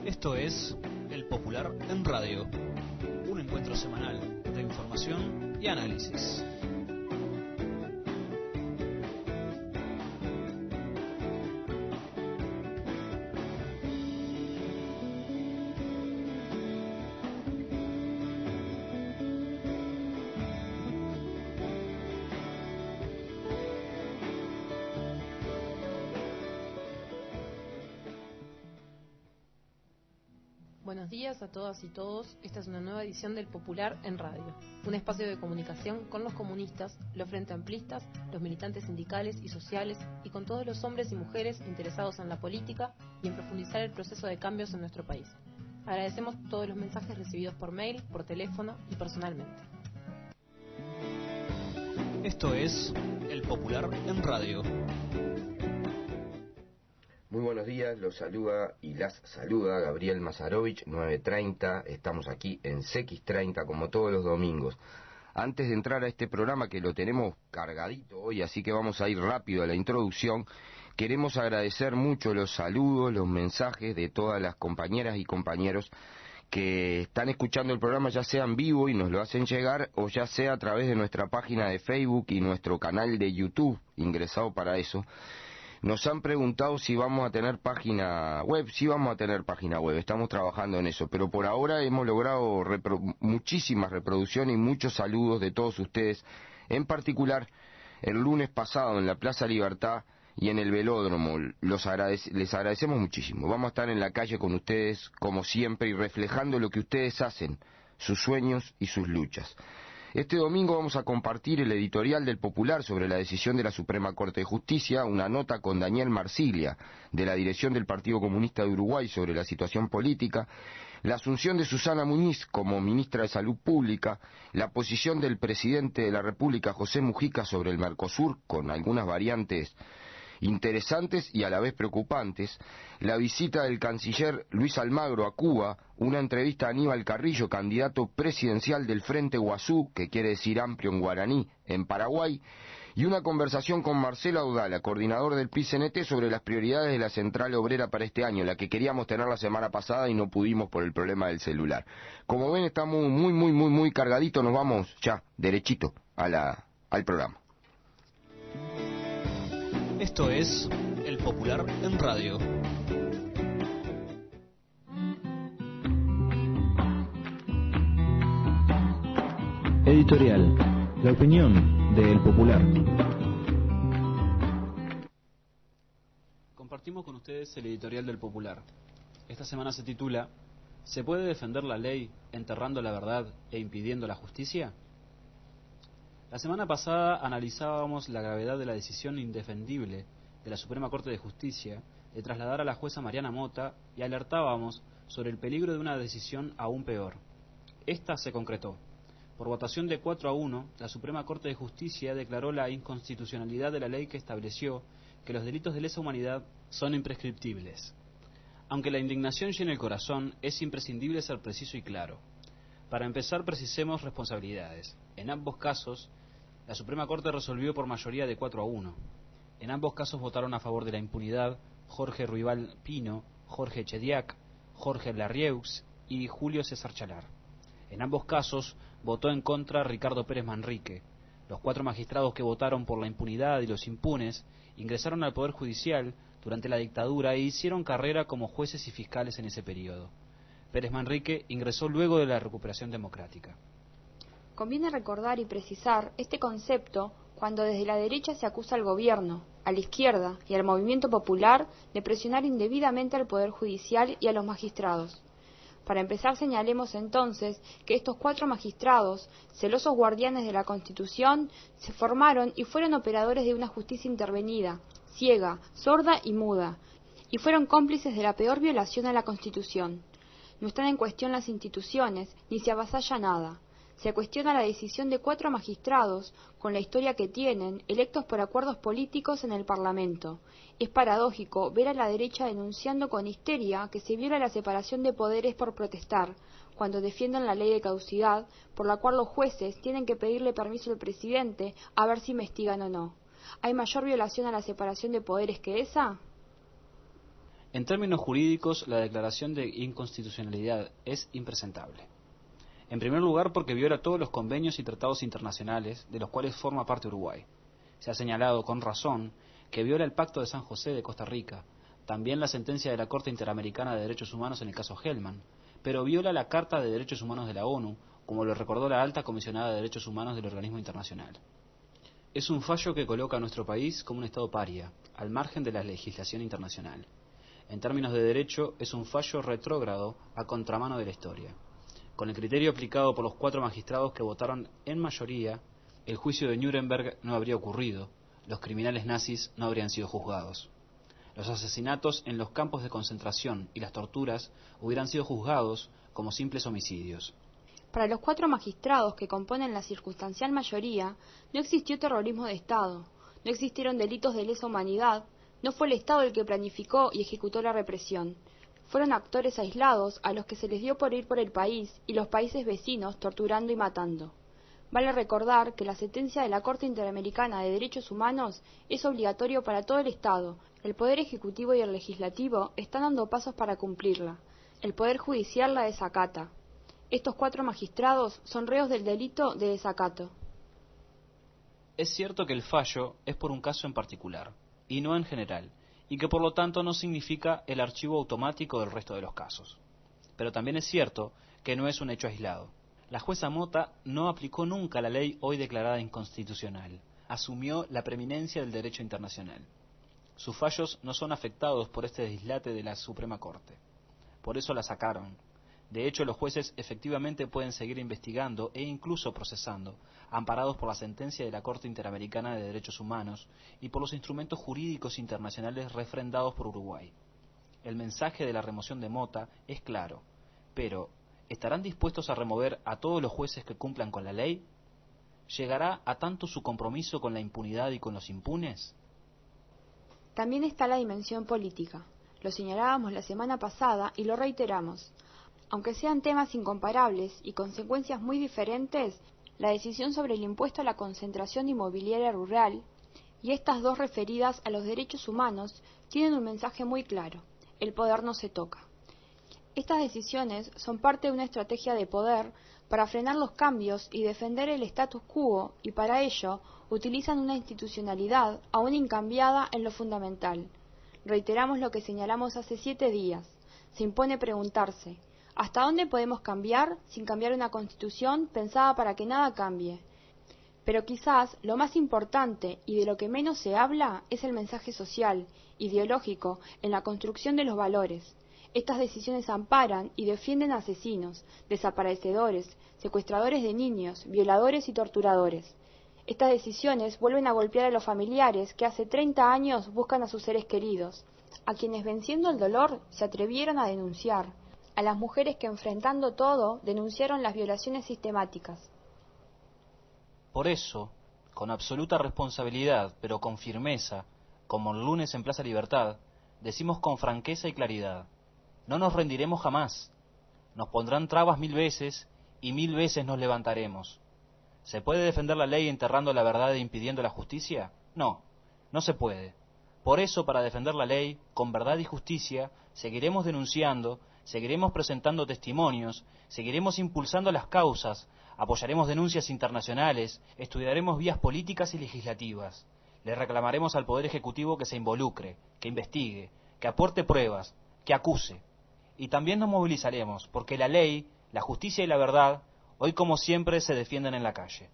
Esto es El Popular en Radio, un encuentro semanal de información y análisis. Buenos días a todas y todos. Esta es una nueva edición del Popular en Radio, un espacio de comunicación con los comunistas, los frente amplistas, los militantes sindicales y sociales y con todos los hombres y mujeres interesados en la política y en profundizar el proceso de cambios en nuestro país. Agradecemos todos los mensajes recibidos por mail, por teléfono y personalmente. Esto es El Popular en Radio. Muy buenos días, los saluda y las saluda Gabriel Mazarovich, 9:30, estamos aquí en CX30 como todos los domingos. Antes de entrar a este programa que lo tenemos cargadito hoy, así que vamos a ir rápido a la introducción, queremos agradecer mucho los saludos, los mensajes de todas las compañeras y compañeros que están escuchando el programa, ya sea en vivo y nos lo hacen llegar, o ya sea a través de nuestra página de Facebook y nuestro canal de YouTube, ingresado para eso. Nos han preguntado si vamos a tener página web. Sí vamos a tener página web, estamos trabajando en eso, pero por ahora hemos logrado muchísimas reproducciones y muchos saludos de todos ustedes, en particular el lunes pasado en la Plaza Libertad y en el Velódromo. Les agradecemos muchísimo. Vamos a estar en la calle con ustedes como siempre y reflejando lo que ustedes hacen, sus sueños y sus luchas. Este domingo vamos a compartir el editorial del Popular sobre la decisión de la Suprema Corte de Justicia, una nota con Daniel Marsiglia, de la dirección del Partido Comunista de Uruguay sobre la situación política, la asunción de Susana Muñiz como ministra de Salud Pública, la posición del presidente de la República, José Mujica, sobre el Mercosur, con algunas variantes interesantes y a la vez preocupantes, la visita del canciller Luis Almagro a Cuba, una entrevista a Aníbal Carrillo, candidato presidencial del Frente Guazú, que quiere decir amplio en guaraní, en Paraguay, y una conversación con Marcelo Audala, coordinador del PICNT, sobre las prioridades de la Central Obrera para este año, la que queríamos tener la semana pasada y no pudimos por el problema del celular. Como ven, estamos muy cargaditos, nos vamos ya, derechito, al programa. Esto es El Popular en Radio. Editorial, la opinión de El Popular. Compartimos con ustedes el editorial del Popular. Esta semana se titula ¿Se puede defender la ley enterrando la verdad e impidiendo la justicia? La semana pasada analizábamos la gravedad de la decisión indefendible de la Suprema Corte de Justicia de trasladar a la jueza Mariana Mota y alertábamos sobre el peligro de una decisión aún peor. Esta se concretó. Por votación de 4-1, la Suprema Corte de Justicia declaró la inconstitucionalidad de la ley que estableció que los delitos de lesa humanidad son imprescriptibles. Aunque la indignación llena el corazón, es imprescindible ser preciso y claro. Para empezar, precisemos responsabilidades. En ambos casos, la Suprema Corte resolvió por mayoría de 4-1. En ambos casos votaron a favor de la impunidad Jorge Ruibal Pino, Jorge Chediak, Jorge Larrieux y Julio César Chalar. En ambos casos votó en contra Ricardo Pérez Manrique. Los 4 magistrados que votaron por la impunidad y los impunes ingresaron al Poder Judicial durante la dictadura e hicieron carrera como jueces y fiscales en ese periodo. Pérez Manrique ingresó luego de la recuperación democrática. Conviene recordar y precisar este concepto cuando desde la derecha se acusa al gobierno, a la izquierda y al movimiento popular de presionar indebidamente al Poder Judicial y a los magistrados. Para empezar, señalemos entonces que estos 4 magistrados, celosos guardianes de la Constitución, se formaron y fueron operadores de una justicia intervenida, ciega, sorda y muda, y fueron cómplices de la peor violación a la Constitución. No están en cuestión las instituciones, ni se avasalla nada. Se cuestiona la decisión de 4 magistrados, con la historia que tienen, electos por acuerdos políticos en el Parlamento. Es paradójico ver a la derecha denunciando con histeria que se viola la separación de poderes por protestar, cuando defienden la ley de caducidad, por la cual los jueces tienen que pedirle permiso al presidente a ver si investigan o no. ¿Hay mayor violación a la separación de poderes que esa? En términos jurídicos, la declaración de inconstitucionalidad es impresentable. En primer lugar, porque viola todos los convenios y tratados internacionales de los cuales forma parte Uruguay. Se ha señalado con razón que viola el Pacto de San José de Costa Rica, también la sentencia de la Corte Interamericana de Derechos Humanos en el caso Hellman, pero viola la Carta de Derechos Humanos de la ONU, como lo recordó la Alta Comisionada de Derechos Humanos del organismo internacional. Es un fallo que coloca a nuestro país como un Estado paria, al margen de la legislación internacional. En términos de derecho, es un fallo retrógrado a contramano de la historia. Con el criterio aplicado por los 4 magistrados que votaron en mayoría, el juicio de Nuremberg no habría ocurrido, los criminales nazis no habrían sido juzgados. Los asesinatos en los campos de concentración y las torturas hubieran sido juzgados como simples homicidios. Para los 4 magistrados que componen la circunstancial mayoría, no existió terrorismo de Estado, no existieron delitos de lesa humanidad, no fue el Estado el que planificó y ejecutó la represión. Fueron actores aislados a los que se les dio por ir por el país y los países vecinos torturando y matando. Vale recordar que la sentencia de la Corte Interamericana de Derechos Humanos es obligatorio para todo el Estado. El Poder Ejecutivo y el Legislativo están dando pasos para cumplirla. El Poder Judicial la desacata. Estos 4 magistrados son reos del delito de desacato. Es cierto que el fallo es por un caso en particular, y no en general, y que por lo tanto no significa el archivo automático del resto de los casos. Pero también es cierto que no es un hecho aislado. La jueza Mota no aplicó nunca la ley hoy declarada inconstitucional, asumió la preeminencia del derecho internacional. Sus fallos no son afectados por este dislate de la Suprema Corte. Por eso la sacaron. De hecho, los jueces efectivamente pueden seguir investigando e incluso procesando, amparados por la sentencia de la Corte Interamericana de Derechos Humanos y por los instrumentos jurídicos internacionales refrendados por Uruguay. El mensaje de la remoción de Mota es claro, pero ¿estarán dispuestos a remover a todos los jueces que cumplan con la ley? ¿Llegará a tanto su compromiso con la impunidad y con los impunes? También está la dimensión política. Lo señalábamos la semana pasada y lo reiteramos. Aunque sean temas incomparables y consecuencias muy diferentes, la decisión sobre el impuesto a la concentración inmobiliaria rural y estas 2 referidas a los derechos humanos tienen un mensaje muy claro: el poder no se toca. Estas decisiones son parte de una estrategia de poder para frenar los cambios y defender el status quo, y para ello utilizan una institucionalidad aún incambiada en lo fundamental. Reiteramos lo que señalamos hace 7 días. Se impone preguntarse: ¿hasta dónde podemos cambiar sin cambiar una constitución pensada para que nada cambie? Pero quizás lo más importante y de lo que menos se habla es el mensaje social, ideológico, en la construcción de los valores. Estas decisiones amparan y defienden a asesinos, desaparecedores, secuestradores de niños, violadores y torturadores. Estas decisiones vuelven a golpear a los familiares que hace 30 años buscan a sus seres queridos, a quienes venciendo el dolor se atrevieron a denunciar, a las mujeres que enfrentando todo denunciaron las violaciones sistemáticas. Por eso, con absoluta responsabilidad, pero con firmeza, como el lunes en Plaza Libertad, decimos con franqueza y claridad: no nos rendiremos jamás. Nos pondrán trabas 1000 veces y 1000 veces nos levantaremos. ¿Se puede defender la ley enterrando la verdad e impidiendo la justicia? No, no se puede. Por eso, para defender la ley, con verdad y justicia, seguiremos denunciando, seguiremos presentando testimonios, seguiremos impulsando las causas, apoyaremos denuncias internacionales, estudiaremos vías políticas y legislativas. Le reclamaremos al Poder Ejecutivo que se involucre, que investigue, que aporte pruebas, que acuse. Y también nos movilizaremos, porque la ley, la justicia y la verdad, hoy como siempre se defienden en la calle.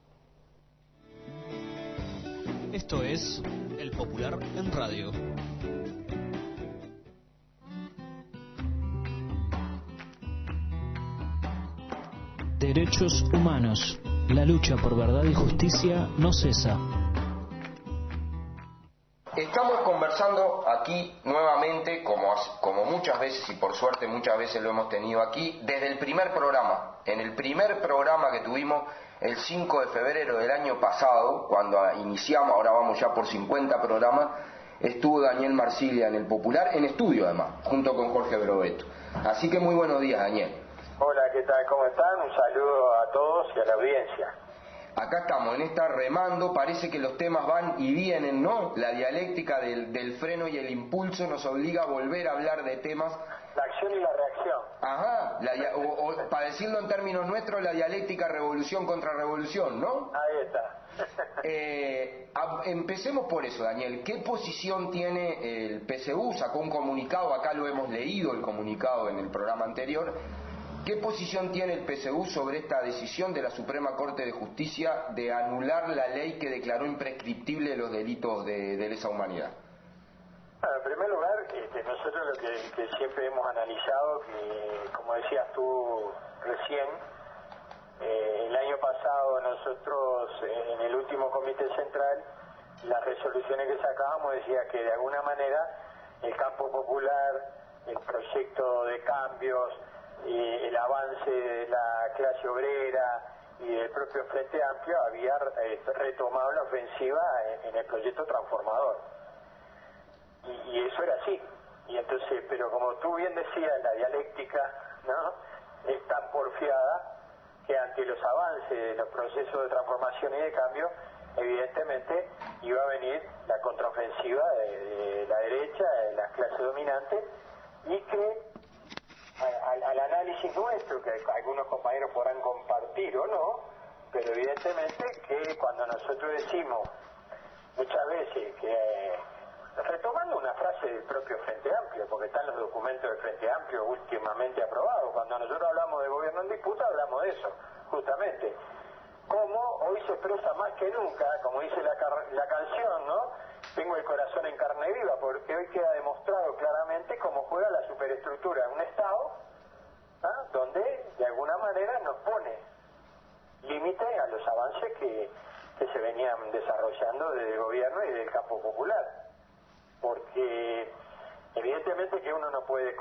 Esto es El Popular en Radio. Derechos humanos. La lucha por verdad y justicia no cesa. Estamos conversando aquí nuevamente, como muchas veces, y por suerte muchas veces lo hemos tenido aquí, desde el primer programa. En el primer programa que tuvimos el 5 de febrero del año pasado, cuando iniciamos, ahora vamos ya por 50 programas, estuvo Daniel Marsiglia en El Popular, en estudio además, junto con Jorge Brovetto. Así que muy buenos días, Daniel. Hola, ¿qué tal? ¿Cómo están? Un saludo a todos y a la audiencia. acá estamos en esta remando, parece que los temas van y vienen, ¿no? La dialéctica del freno y el impulso nos obliga a volver a hablar de temas. La acción y la reacción. Ajá, o para decirlo en términos nuestros, la dialéctica revolución contra revolución, ¿no? Ahí está. Empecemos por eso, Daniel. ¿Qué posición tiene el PSU? Sacó un comunicado, acá lo hemos leído el comunicado en el programa anterior. ¿Qué posición tiene el PSU sobre esta decisión de la Suprema Corte de Justicia de anular la ley que declaró imprescriptible los delitos de lesa humanidad? Bueno, en primer lugar, nosotros lo que siempre hemos analizado, que como decías tú recién, el año pasado nosotros en el último Comité Central, las resoluciones que sacábamos decía que de alguna manera el campo popular, el proyecto de cambios, el avance de la clase obrera y del propio Frente Amplio había retomado la ofensiva en el proyecto transformador. Y eso era así. Y entonces, pero como tú bien decías, la dialéctica, ¿no?, es tan porfiada que ante los avances de los procesos de transformación y de cambio, evidentemente iba a venir la contraofensiva de la derecha, de las clases dominantes, y que al análisis nuestro, que algunos compañeros podrán compartir o no, pero evidentemente que cuando nosotros decimos muchas veces que, retomando una frase del propio Frente Amplio, porque están los documentos del Frente Amplio últimamente aprobados, cuando nosotros hablamos de gobierno en disputa, hablamos de eso, justamente. Como hoy se expresa más que nunca, como dice la canción, ¿no? Tengo el corazón en carne viva, porque hoy queda demostrado claramente cómo juega la superestructura de un Estado, ¿ah?, donde de alguna manera nos pone límite a los avances que se venían desarrollando desde el gobierno y del campo popular. Porque evidentemente que uno no puede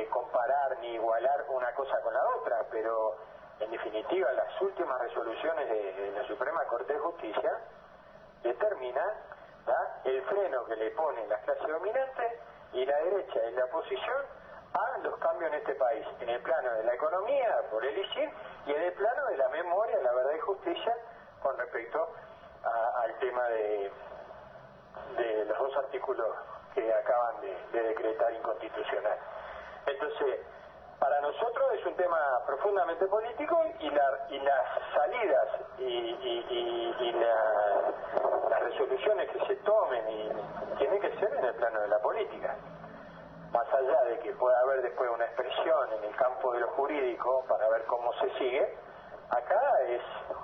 comparar ni igualar una cosa con la otra, pero en definitiva las últimas resoluciones de la Suprema Corte de Justicia determinan, ¿verdad?, el freno que le ponen las clases dominantes y la derecha y la oposición a los cambios en este país, en el plano de la economía por el ICIN y en el plano de la memoria, la verdad y justicia con respecto al tema de los dos artículos que acaban de decretar inconstitucional. Entonces, para nosotros es un tema profundamente político y las salidas y las resoluciones que se tomen tienen que ser en el plano de la política. Más allá de que pueda haber después una expresión en el campo de lo jurídico para ver cómo se sigue, acá es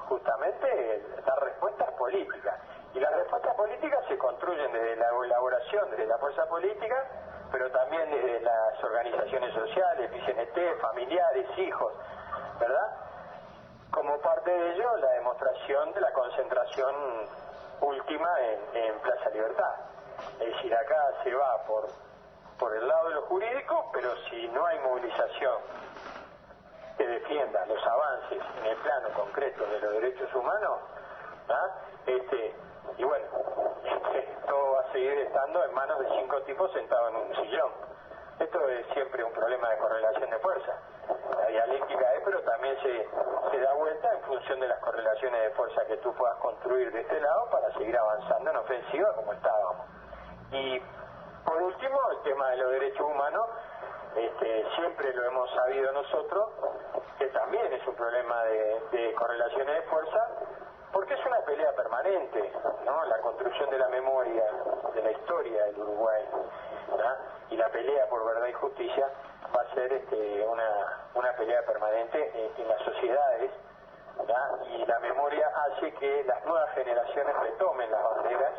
justamente dar respuestas políticas. Y las respuestas políticas se construyen desde la elaboración, desde la fuerza política, pero también desde las organizaciones sociales, PCNT, familiares, hijos, ¿verdad? Como parte de ello, la demostración de la concentración última en Plaza Libertad. Es decir, acá se va por el lado de lo jurídico, pero si no hay movilización que defienda los avances en el plano concreto de los derechos humanos, y bueno, todo va a seguir estando en manos de 5 tipos sentados en un sillón. Esto es siempre un problema de correlación de fuerza. La dialéctica es, pero también se da vuelta en función de las correlaciones de fuerza que tú puedas construir de este lado para seguir avanzando en ofensiva como estábamos. Y por último, el tema de los derechos humanos, siempre lo hemos sabido nosotros, que también es un problema de correlaciones de fuerza, porque es una pelea permanente, ¿no? La construcción de la memoria, de la historia del Uruguay, ¿verdad?, y la pelea por verdad y justicia va a ser una pelea permanente en las sociedades, ¿verdad?, y la memoria hace que las nuevas generaciones retomen las banderas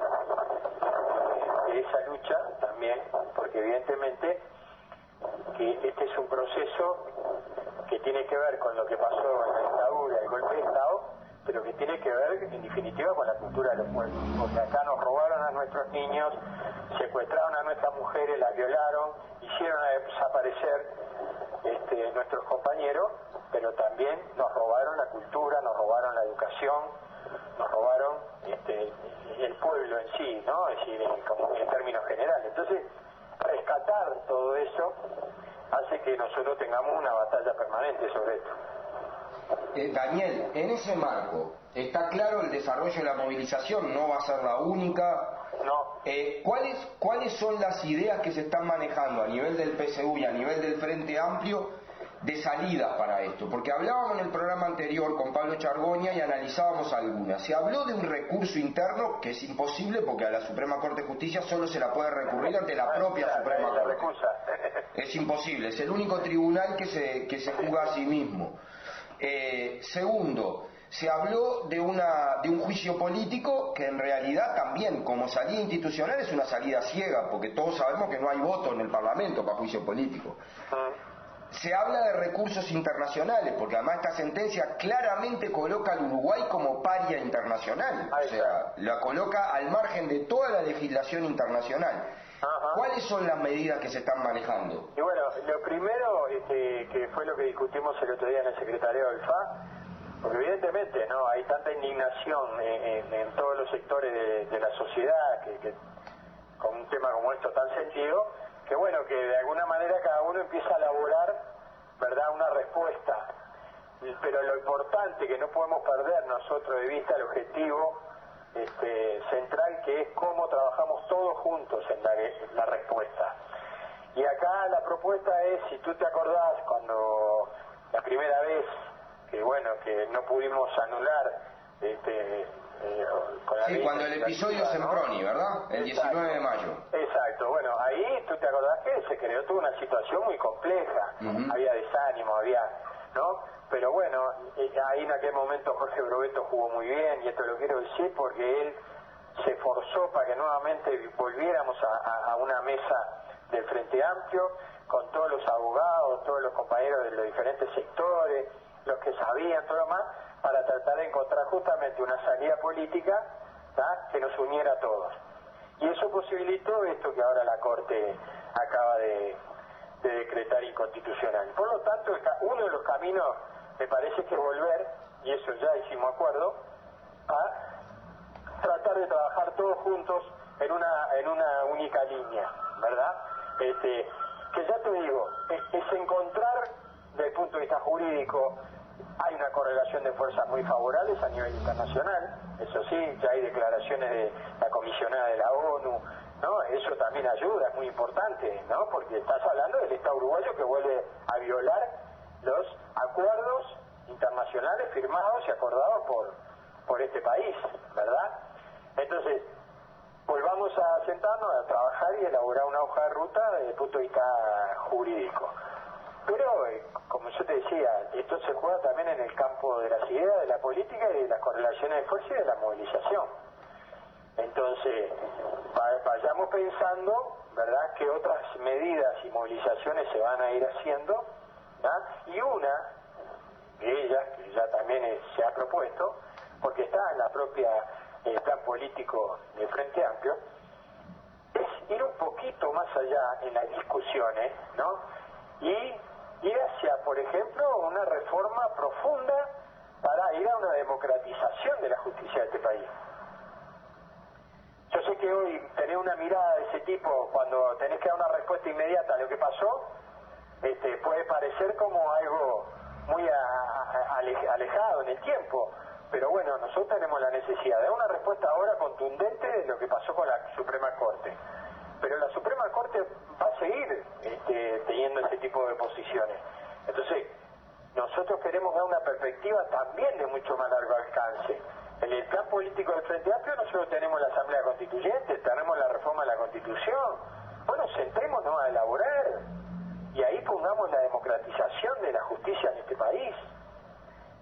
de esa lucha también, porque evidentemente que este es un proceso que tiene que ver con lo que pasó en la dictadura, el golpe de Estado, pero que tiene que ver en definitiva con la cultura de los pueblos, porque acá nos robaron a nuestros niños, secuestraron a nuestras mujeres, las violaron, hicieron desaparecer nuestros compañeros, pero también nos robaron la cultura, nos robaron la educación, nos robaron el pueblo en sí, ¿no? Es decir, como en términos generales. Entonces, rescatar todo eso hace que nosotros tengamos una batalla permanente sobre esto. Daniel, en ese marco, ¿está claro el desarrollo de la movilización? ¿No va a ser la única? No. ¿Cuáles son las ideas que se están manejando a nivel del PSU y a nivel del Frente Amplio de salida para esto? Porque hablábamos en el programa anterior con Pablo Chargoña y analizábamos algunas. Se habló de un recurso interno que es imposible porque a la Suprema Corte de Justicia solo se la puede recurrir ante la propia Suprema Corte. Es imposible, es el único tribunal que se juzga a sí mismo. Segundo, se habló de un juicio político que en realidad también, como salida institucional, es una salida ciega, porque todos sabemos que no hay voto en el Parlamento para juicio político. Se habla de recursos internacionales, porque además esta sentencia claramente coloca al Uruguay como paria internacional, o sea, la coloca al margen de toda la legislación internacional. ¿Cuáles son las medidas que se están manejando? Y bueno, lo primero, que fue lo que discutimos el otro día en el secretariado del FA, porque evidentemente no hay tanta indignación en todos los sectores de la sociedad que con un tema como esto tan sentido, que bueno, que de alguna manera cada uno empieza a elaborar, ¿verdad?, una respuesta. Pero lo importante que no podemos perder nosotros de vista el objetivo central, que es cómo trabajamos todos juntos en la respuesta. Y acá la propuesta es, si tú te acordás, cuando la primera vez que no pudimos anular con la ley, cuando el episodio Semproni, ¿verdad? El 19 de mayo. Exacto, bueno, ahí tú te acordás que se creó toda una situación muy compleja, había desánimo, ¿no? Pero bueno, ahí en aquel momento Jorge Brovetto jugó muy bien, y esto lo quiero decir porque él se esforzó para que nuevamente volviéramos a una mesa del Frente Amplio, con todos los abogados, todos los compañeros de los diferentes sectores, los que sabían, todo lo más, para tratar de encontrar justamente una salida política, ¿tá?, que nos uniera a todos. Y eso posibilitó esto que ahora la Corte acaba de decretar inconstitucional. Por lo tanto, uno de los caminos me parece que volver, y eso ya hicimos acuerdo, a tratar de trabajar todos juntos en una única línea, ¿verdad? Que ya te digo, es encontrar, desde el punto de vista jurídico, hay una correlación de fuerzas muy favorables a nivel internacional, eso sí, ya hay declaraciones de la comisionada de la ONU, ¿no? Eso también ayuda, es muy importante, ¿no? Porque estás hablando del Estado uruguayo que vuelve a violar los acuerdos internacionales firmados y acordados por este país, ¿verdad? Entonces, volvamos a sentarnos a trabajar y elaborar una hoja de ruta desde el punto de vista jurídico. Pero, como yo te decía, esto se juega también en el campo de las ideas, de la política y de las correlaciones de fuerza y de la movilización. Entonces, vayamos pensando, ¿verdad?, qué otras medidas y movilizaciones se van a ir haciendo, ¿verdad? Y una de ellas, que ya también se ha propuesto, porque está en la propia plan político del Frente Amplio, es ir un poquito más allá en las discusiones, ¿no? Y ir hacia, por ejemplo, una reforma profunda para ir a una democratización de la justicia de este país. Yo sé que hoy tener una mirada de ese tipo, cuando tenés que dar una respuesta inmediata a lo que pasó, puede parecer como algo muy alejado en el tiempo. Pero bueno, nosotros tenemos la necesidad de dar una respuesta ahora contundente de lo que pasó con la Suprema Corte. Pero la Suprema Corte va a seguir teniendo ese tipo de posiciones. Entonces, nosotros queremos dar una perspectiva también de mucho más largo alcance. En el plan político del Frente Amplio nosotros tenemos la Asamblea Constituyente, tenemos la reforma de la Constitución. Bueno, centrémonos a elaborar y ahí pongamos la democratización de la justicia en este país,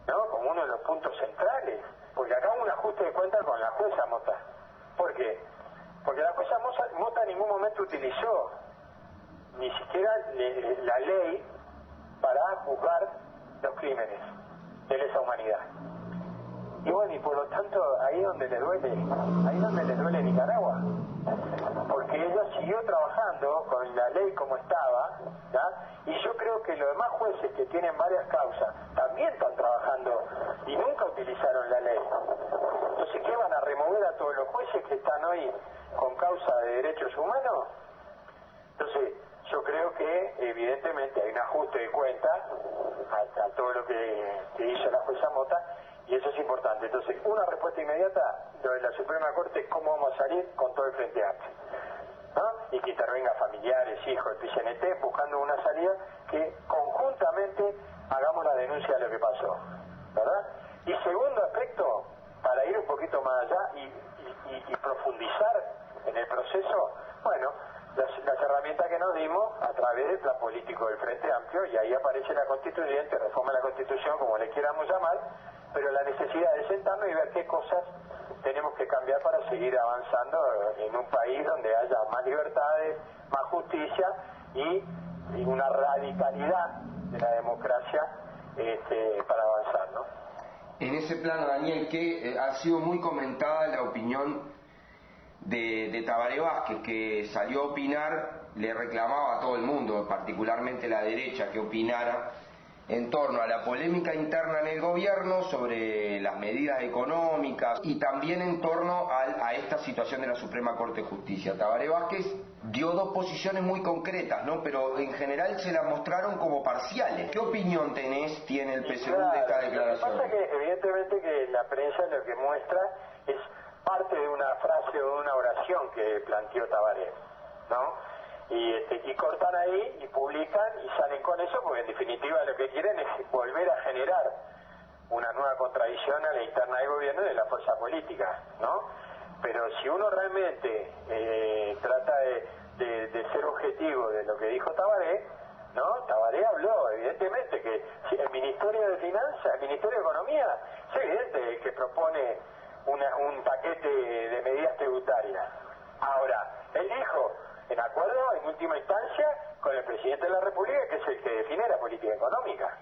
¿no?, como uno de los puntos centrales. Porque acá hubo un ajuste de cuentas con la jueza Mota. ¿Por qué? Porque la jueza Mota en ningún momento utilizó ni siquiera la ley para juzgar los crímenes de lesa humanidad. Y bueno, y por lo tanto, ahí es donde le duele Nicaragua. Porque ella siguió trabajando con la ley como estaba, ¿ya? Y yo creo que los demás jueces que tienen varias causas también están trabajando y nunca utilizaron la ley. Entonces, ¿qué van a remover a todos los jueces que están hoy con causa de derechos humanos? Entonces, yo creo que evidentemente hay un ajuste de cuenta a todo lo que hizo la jueza Mota, y eso es importante. Entonces, una respuesta inmediata, lo de la Suprema Corte es cómo vamos a salir con todo el Frente Amplio, ¿no? Y que intervenga familiares, hijos, el PCNT, buscando una salida que conjuntamente hagamos la denuncia de lo que pasó, ¿verdad? Y segundo aspecto, para ir un poquito más allá y profundizar en el proceso, bueno, las herramientas que nos dimos a través del plan político del Frente Amplio, y ahí aparece la constituyente, reforma de la Constitución, como le queramos llamar, pero la necesidad de sentarnos y ver qué cosas tenemos que cambiar para seguir avanzando en un país donde haya más libertades, más justicia y una radicalidad de la democracia para avanzar, ¿no? En ese plano, Daniel, que ha sido muy comentada la opinión de Tabaré Vázquez, que salió a opinar, le reclamaba a todo el mundo, particularmente la derecha, que opinara en torno a la polémica interna en el gobierno sobre las medidas económicas y también en torno a esta situación de la Suprema Corte de Justicia. Tabaré Vázquez dio dos posiciones muy concretas, ¿no? Pero en general se las mostraron como parciales. ¿Qué opinión tiene el PSU de esta declaración? Lo que pasa es que evidentemente que la prensa lo que muestra es parte de una frase o de una oración que planteó Tabaré, ¿no? Y cortan ahí y publican y salen con eso, porque en definitiva lo que quieren es volver a generar una nueva contradicción a la interna del gobierno y de la fuerza política, ¿no? Pero si uno realmente trata de ser objetivo de lo que dijo Tabaré, ¿no? Tabaré habló, evidentemente, que si el Ministerio de Finanzas, el Ministerio de Economía, es evidente que propone un paquete de medidas tributarias. Ahora, él dijo, en acuerdo, en última instancia, con el presidente de la República, que es el que define la política económica,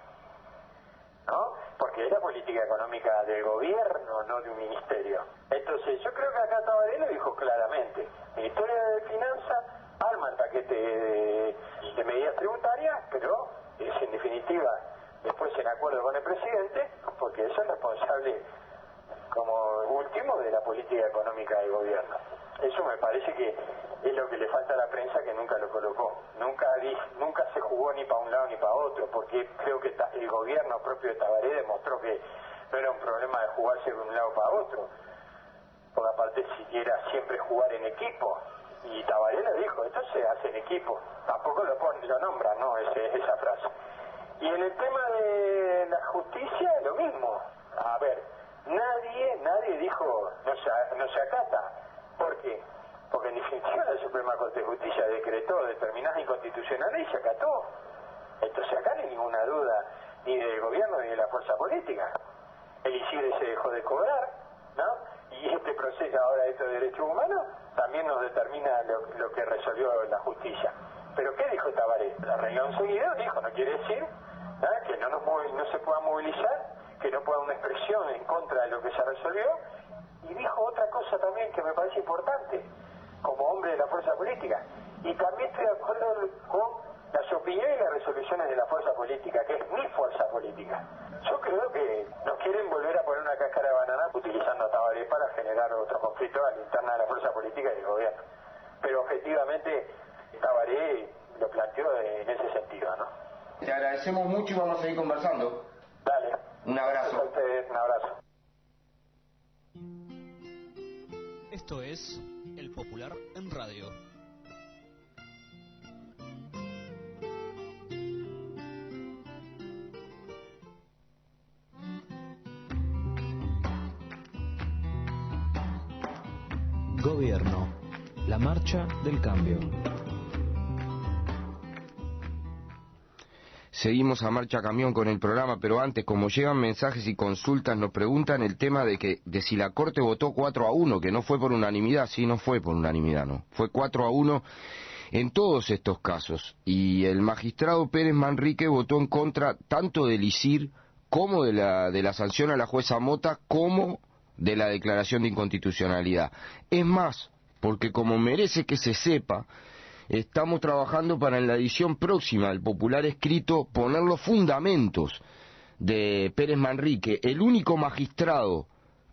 ¿no? Porque es la política económica del gobierno, no de un ministerio. Entonces, yo creo que acá Tabaré lo dijo claramente. El Ministerio de Finanzas arma el paquete de medidas tributarias, pero es en definitiva, después en acuerdo con el presidente, porque eso es responsable como último de la política económica del gobierno. Eso me parece que es lo que le falta a la prensa, que nunca lo colocó. Nunca se jugó ni para un lado ni para otro, porque creo que el gobierno propio de Tabaré demostró que no era un problema de jugarse de un lado para otro, porque aparte siquiera siempre jugar en equipo. Y Tabaré lo dijo, esto se hace en equipo. Tampoco lo nombra, ¿no? Esa frase. Y en el tema de la justicia, lo mismo. A ver, nadie dijo no se acata. ¿Por qué? Porque en definitiva la Suprema Corte de Justicia decretó determinadas inconstitucionales y se acató. Entonces acá no hay ninguna duda ni del gobierno ni de la fuerza política. El ICIDE se dejó de cobrar, ¿no? Y este proceso ahora de estos derechos humanos también nos determina lo que resolvió la justicia. ¿Pero qué dijo Tabaré? La reunión seguida dijo, no quiere decir que no se pueda movilizar, que no pueda una expresión en contra de lo que se resolvió. Y dijo otra cosa también que me parece importante, como hombre de la fuerza política. Y también estoy de acuerdo con las opiniones y las resoluciones de la fuerza política, que es mi fuerza política. Yo creo que nos quieren volver a poner una cáscara de banana utilizando a Tabaré para generar otro conflicto a la interna de la fuerza política y del gobierno. Pero objetivamente Tabaré lo planteó en ese sentido, ¿no? Te agradecemos mucho y vamos a seguir conversando. Dale. Un abrazo. A ustedes, un abrazo. Esto es El Popular en Radio. Gobierno. La marcha del cambio. Seguimos a Marcha Camión con el programa, pero antes, como llegan mensajes y consultas, nos preguntan el tema de si la Corte votó 4-1, que no fue por unanimidad. Sí, no fue por unanimidad, no. Fue 4-1 en todos estos casos. Y el magistrado Pérez Manrique votó en contra tanto del ISIR como de la sanción a la jueza Mota, como de la declaración de inconstitucionalidad. Es más, porque como merece que se sepa, estamos trabajando para en la edición próxima del Popular escrito poner los fundamentos de Pérez Manrique, el único magistrado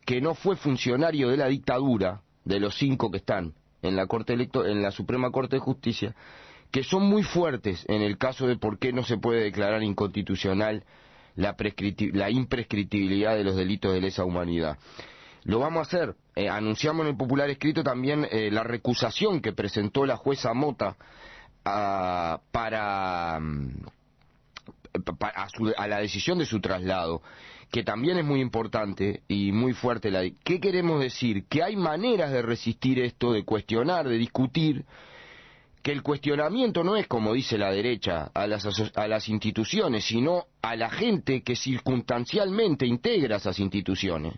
que no fue funcionario de la dictadura, de los 5 que están en la Suprema Corte de Justicia, que son muy fuertes en el caso de por qué no se puede declarar inconstitucional la imprescriptibilidad de los delitos de lesa humanidad. Lo vamos a hacer. Anunciamos en el popular escrito también la recusación que presentó la jueza Mota a la decisión de su traslado, que también es muy importante y muy fuerte. ¿Qué queremos decir? Que hay maneras de resistir esto, de cuestionar, de discutir, que el cuestionamiento no es, como dice la derecha, a las instituciones, sino a la gente que circunstancialmente integra esas instituciones.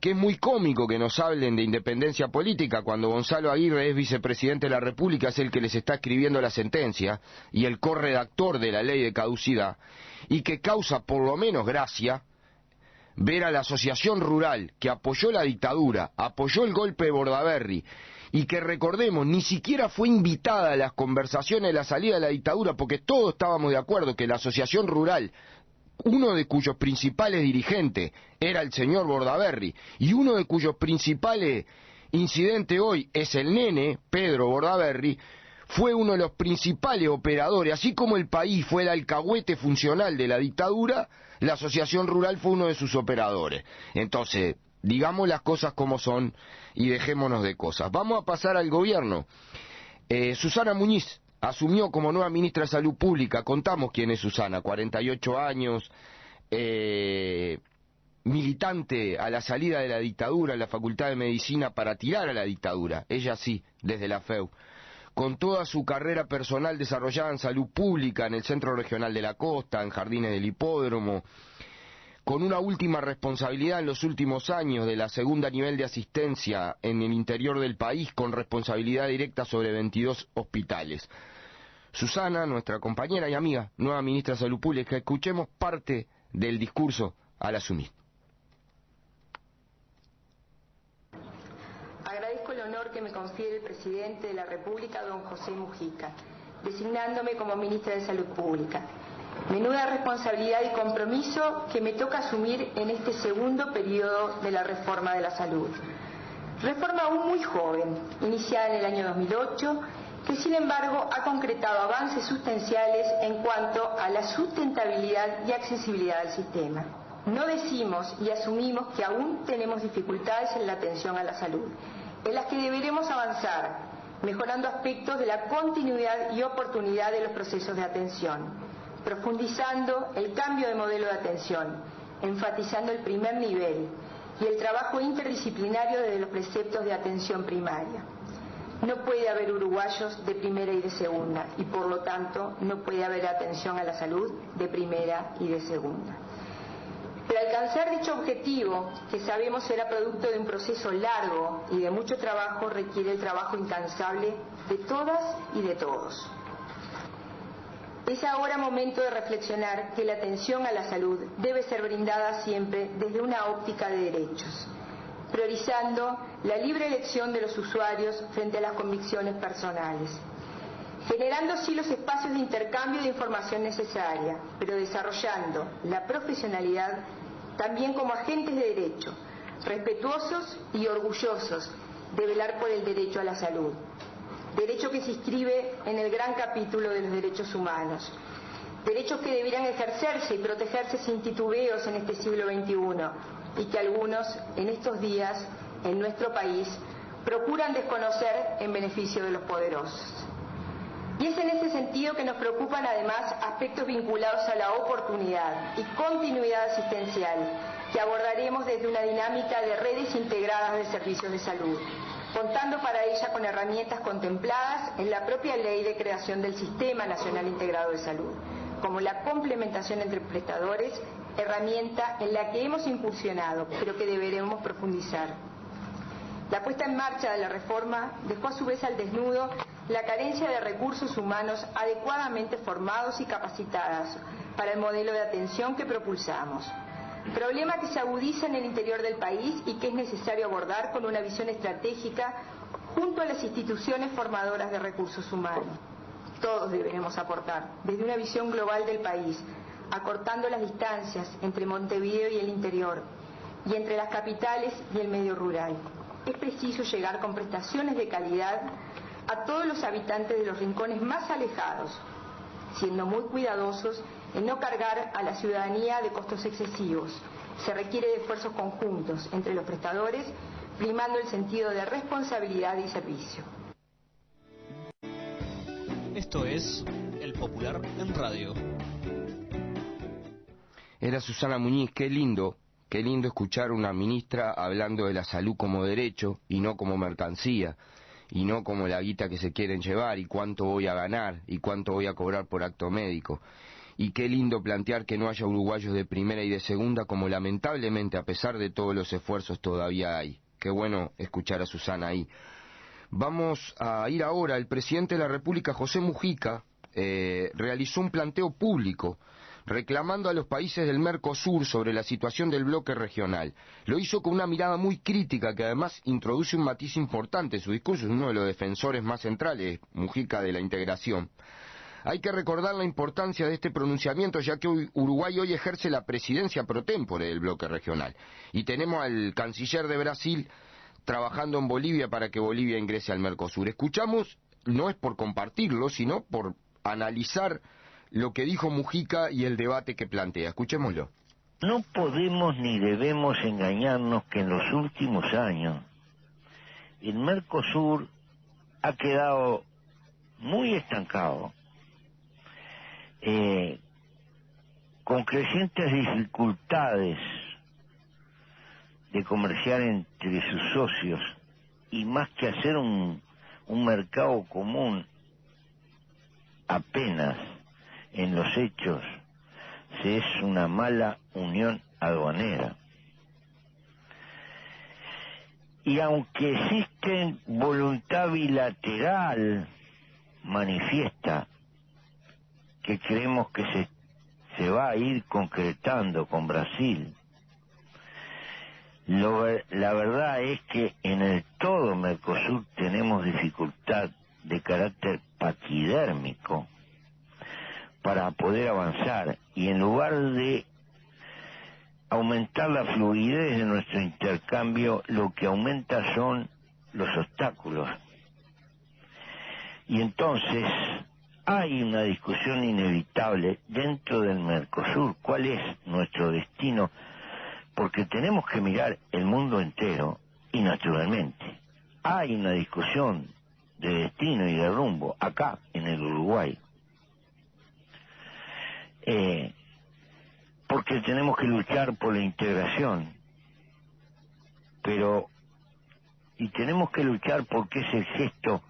Que es muy cómico que nos hablen de independencia política cuando Gonzalo Aguirre es vicepresidente de la República, es el que les está escribiendo la sentencia y el corredactor de la ley de caducidad, y que causa por lo menos gracia ver a la Asociación Rural que apoyó la dictadura, apoyó el golpe de Bordaberry, y que, recordemos, ni siquiera fue invitada a las conversaciones de la salida de la dictadura, porque todos estábamos de acuerdo que la Asociación Rural, uno de cuyos principales dirigentes era el señor Bordaberry, y uno de cuyos principales incidentes hoy es el nene, Pedro Bordaberry, fue uno de los principales operadores, así como el país fue el alcahuete funcional de la dictadura, la Asociación Rural fue uno de sus operadores. Entonces, digamos las cosas como son y dejémonos de cosas. Vamos a pasar al gobierno. Susana Muñiz asumió como nueva ministra de Salud Pública. Contamos quién es Susana, 48 años, militante a la salida de la dictadura en la Facultad de Medicina para tirar a la dictadura, ella sí, desde la FEU, con toda su carrera personal desarrollada en salud pública, en el Centro Regional de la Costa, en Jardines del Hipódromo, con una última responsabilidad en los últimos años de la segunda nivel de asistencia en el interior del país, con responsabilidad directa sobre 22 hospitales. Susana, nuestra compañera y amiga, nueva ministra de Salud Pública, escuchemos parte del discurso al asumir. Agradezco el honor que me confiere el presidente de la República, don José Mujica, designándome como ministra de Salud Pública. Menuda responsabilidad y compromiso que me toca asumir en este segundo periodo de la reforma de la salud. Reforma aún muy joven, iniciada en el año 2008, que sin embargo ha concretado avances sustanciales en cuanto a la sustentabilidad y accesibilidad del sistema. No decimos y asumimos que aún tenemos dificultades en la atención a la salud, en las que deberemos avanzar, mejorando aspectos de la continuidad y oportunidad de los procesos de atención, profundizando el cambio de modelo de atención, enfatizando el primer nivel y el trabajo interdisciplinario desde los preceptos de atención primaria. No puede haber uruguayos de primera y de segunda, y por lo tanto no puede haber atención a la salud de primera y de segunda. Pero alcanzar dicho objetivo, que sabemos será producto de un proceso largo y de mucho trabajo, requiere el trabajo incansable de todas y de todos. Es ahora momento de reflexionar que la atención a la salud debe ser brindada siempre desde una óptica de derechos, priorizando la libre elección de los usuarios frente a las convicciones personales, generando así los espacios de intercambio de información necesaria, pero desarrollando la profesionalidad también como agentes de derecho, respetuosos y orgullosos de velar por el derecho a la salud. Derecho que se inscribe en el gran capítulo de los derechos humanos, derechos que deberían ejercerse y protegerse sin titubeos en este siglo XXI y que algunos en estos días en nuestro país procuran desconocer en beneficio de los poderosos. Y es en ese sentido que nos preocupan además aspectos vinculados a la oportunidad y continuidad asistencial que abordaremos desde una dinámica de redes integradas de servicios de salud, contando para ella con herramientas contempladas en la propia ley de creación del Sistema Nacional Integrado de Salud, como la complementación entre prestadores, herramienta en la que hemos incursionado, pero que deberemos profundizar. La puesta en marcha de la reforma dejó a su vez al desnudo la carencia de recursos humanos adecuadamente formados y capacitados para el modelo de atención que propulsamos. Problema que se agudiza en el interior del país y que es necesario abordar con una visión estratégica junto a las instituciones formadoras de recursos humanos. Todos deberemos aportar desde una visión global del país, acortando las distancias entre Montevideo y el interior y entre las capitales y el medio rural. Es preciso llegar con prestaciones de calidad a todos los habitantes de los rincones más alejados, siendo muy cuidadosos en no cargar a la ciudadanía de costos excesivos. Se requiere de esfuerzos conjuntos entre los prestadores, primando el sentido de responsabilidad y servicio. Esto es El Popular en Radio. Era Susana Muñiz. Qué lindo escuchar a una ministra hablando de la salud como derecho y no como mercancía, y no como la guita que se quieren llevar, y cuánto voy a ganar, y cuánto voy a cobrar por acto médico. Y qué lindo plantear que no haya uruguayos de primera y de segunda, como lamentablemente, a pesar de todos los esfuerzos, todavía hay. Qué bueno escuchar a Susana ahí. Vamos a ir ahora. El presidente de la República, José Mujica, realizó un planteo público reclamando a los países del Mercosur sobre la situación del bloque regional. Lo hizo con una mirada muy crítica, que además introduce un matiz importante en su discurso. Es uno de los defensores más centrales, Mujica, de la integración. Hay que recordar la importancia de este pronunciamiento, ya que Uruguay hoy ejerce la presidencia pro tempore del bloque regional. Y tenemos al canciller de Brasil trabajando en Bolivia para que Bolivia ingrese al Mercosur. Escuchamos, no es por compartirlo, sino por analizar lo que dijo Mujica y el debate que plantea. Escuchémoslo. No podemos ni debemos engañarnos que en los últimos años el Mercosur ha quedado muy estancado, con crecientes dificultades de comerciar entre sus socios, y más que hacer un mercado común, apenas en los hechos se es una mala unión aduanera. Y aunque existe voluntad bilateral manifiesta, que creemos que se va a ir concretando con Brasil, la verdad es que en el todo Mercosur tenemos dificultad de carácter paquidérmico para poder avanzar, y en lugar de aumentar la fluidez de nuestro intercambio, lo que aumenta son los obstáculos. Y entonces hay una discusión inevitable dentro del Mercosur: ¿cuál es nuestro destino? Porque tenemos que mirar el mundo entero, y naturalmente hay una discusión de destino y de rumbo acá en el Uruguay, porque tenemos que luchar por la integración, y tenemos que luchar porque es el gesto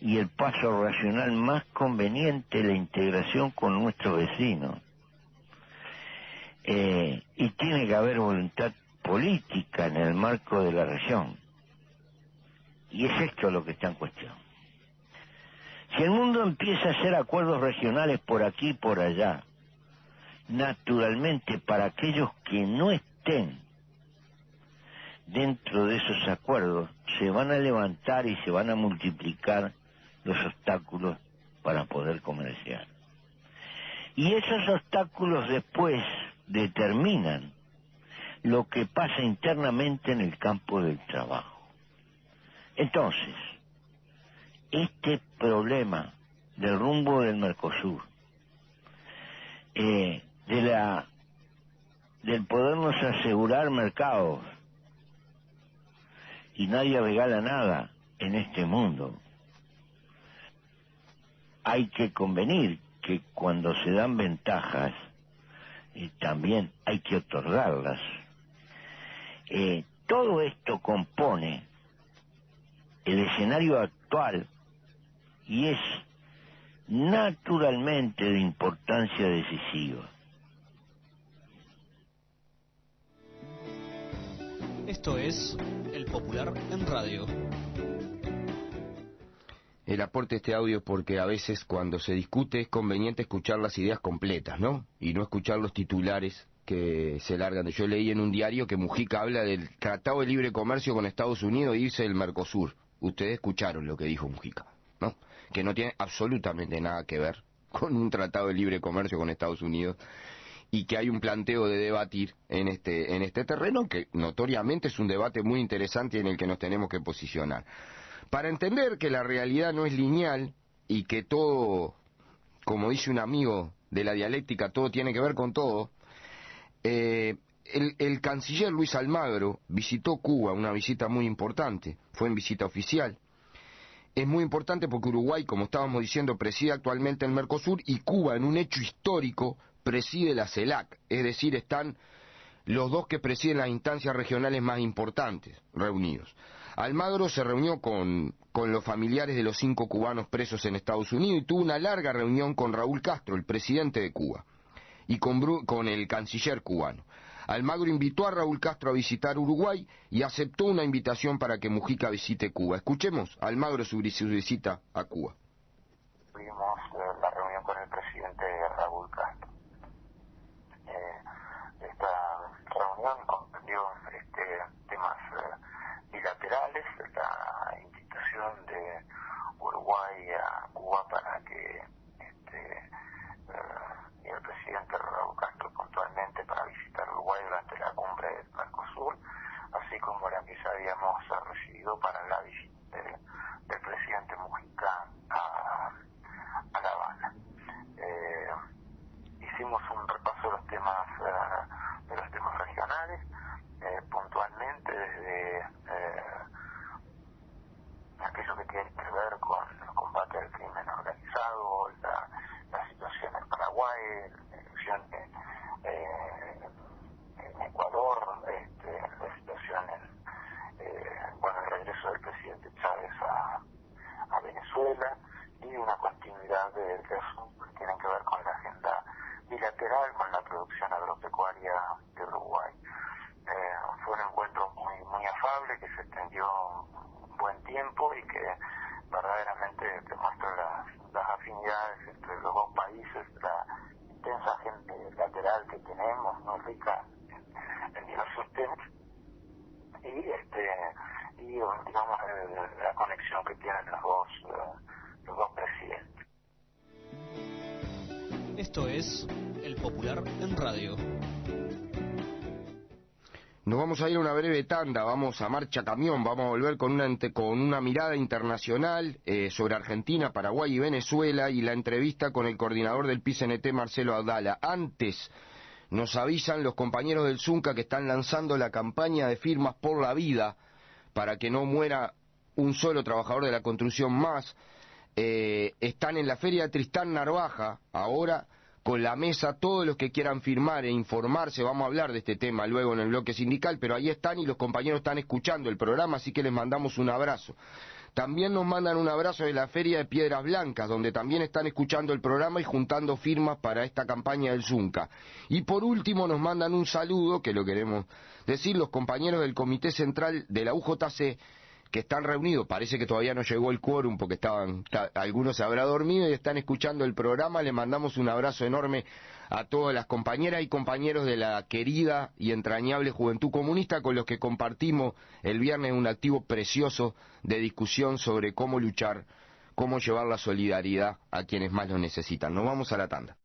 y el paso racional más conveniente, la integración con nuestros vecinos. Y tiene que haber voluntad política en el marco de la región, y es esto lo que está en cuestión. Si el mundo empieza a hacer acuerdos regionales por aquí y por allá, naturalmente para aquellos que no estén dentro de esos acuerdos se van a levantar y se van a multiplicar los obstáculos para poder comerciar. Y esos obstáculos después determinan lo que pasa internamente en el campo del trabajo. Entonces, este problema del rumbo del Mercosur, del podernos asegurar mercados, y nadie regala nada en este mundo, hay que convenir que cuando se dan ventajas, también hay que otorgarlas. Todo esto compone el escenario actual, y es naturalmente de importancia decisiva. Esto es El Popular en Radio. El aporte de este audio, porque a veces cuando se discute es conveniente escuchar las ideas completas, ¿no? Y no escuchar los titulares que se largan. Yo leí en un diario que Mujica habla del Tratado de Libre Comercio con Estados Unidos y irse del Mercosur. Ustedes escucharon lo que dijo Mujica, ¿no? Que no tiene absolutamente nada que ver con un Tratado de Libre Comercio con Estados Unidos, y que hay un planteo de debatir en este terreno, que notoriamente es un debate muy interesante en el que nos tenemos que posicionar. Para entender que la realidad no es lineal y que todo, como dice un amigo de la dialéctica, todo tiene que ver con todo, el canciller Luis Almagro visitó Cuba, una visita muy importante, fue en visita oficial. Es muy importante porque Uruguay, como estábamos diciendo, preside actualmente el Mercosur y Cuba, en un hecho histórico, preside la CELAC, es decir, están los dos que presiden las instancias regionales más importantes reunidos. Almagro se reunió con los familiares de los 5 cubanos presos en Estados Unidos y tuvo una larga reunión con Raúl Castro, el presidente de Cuba, y con el canciller cubano. Almagro invitó a Raúl Castro a visitar Uruguay y aceptó una invitación para que Mujica visite Cuba. Escuchemos a Almagro su visita a Cuba. Tuvimos la reunión con el presidente Raúl Castro. Esta reunión comprendió temas bilaterales, la invitación de Uruguay a Cuba para que y el presidente Raúl Castro puntualmente para visitar Uruguay durante la cumbre del Mercosur, así como la que ya habíamos recibido para la visita del presidente Mujica a La Habana. Hicimos un repaso de los temas regionales, puntualmente desde aquello que tiene que ver con el combate al crimen organizado, la situación en Paraguay, la elección en Ecuador, la situación el regreso del presidente Chávez a Venezuela y una continuidad de asuntos que tienen que ver con la agenda bilateral, con la producción agropecuaria de Uruguay. Fue un encuentro muy afable que se extendió un buen tiempo y que verdaderamente demuestra las afinidades entre los dos países, la intensa agenda bilateral que tenemos, muy rica en diversos temas, y digamos la conexión que tienen los dos presidentes. Esto es El Popular en Radio. Nos vamos a ir a una breve tanda, vamos a Marcha Camión, vamos a volver con una mirada internacional sobre Argentina, Paraguay y Venezuela y la entrevista con el coordinador del PICNT, Marcelo Abdala. Antes nos avisan los compañeros del Zunca que están lanzando la campaña de firmas por la vida para que no muera un solo trabajador de la construcción más. Están en la Feria de Tristán Narvaja ahora con la mesa todos los que quieran firmar e informarse. Vamos a hablar de este tema luego en el bloque sindical, pero ahí están y los compañeros están escuchando el programa, así que les mandamos un abrazo. También nos mandan un abrazo de la Feria de Piedras Blancas, donde también están escuchando el programa y juntando firmas para esta campaña del Zunca. Y por último nos mandan un saludo, que lo queremos decir, los compañeros del Comité Central de la UJC, que están reunidos, parece que todavía no llegó el quórum porque algunos se habrá dormido y están escuchando el programa. Le mandamos un abrazo enorme a todas las compañeras y compañeros de la querida y entrañable Juventud Comunista, con los que compartimos el viernes un activo precioso de discusión sobre cómo luchar, cómo llevar la solidaridad a quienes más lo necesitan. Nos vamos a la tanda.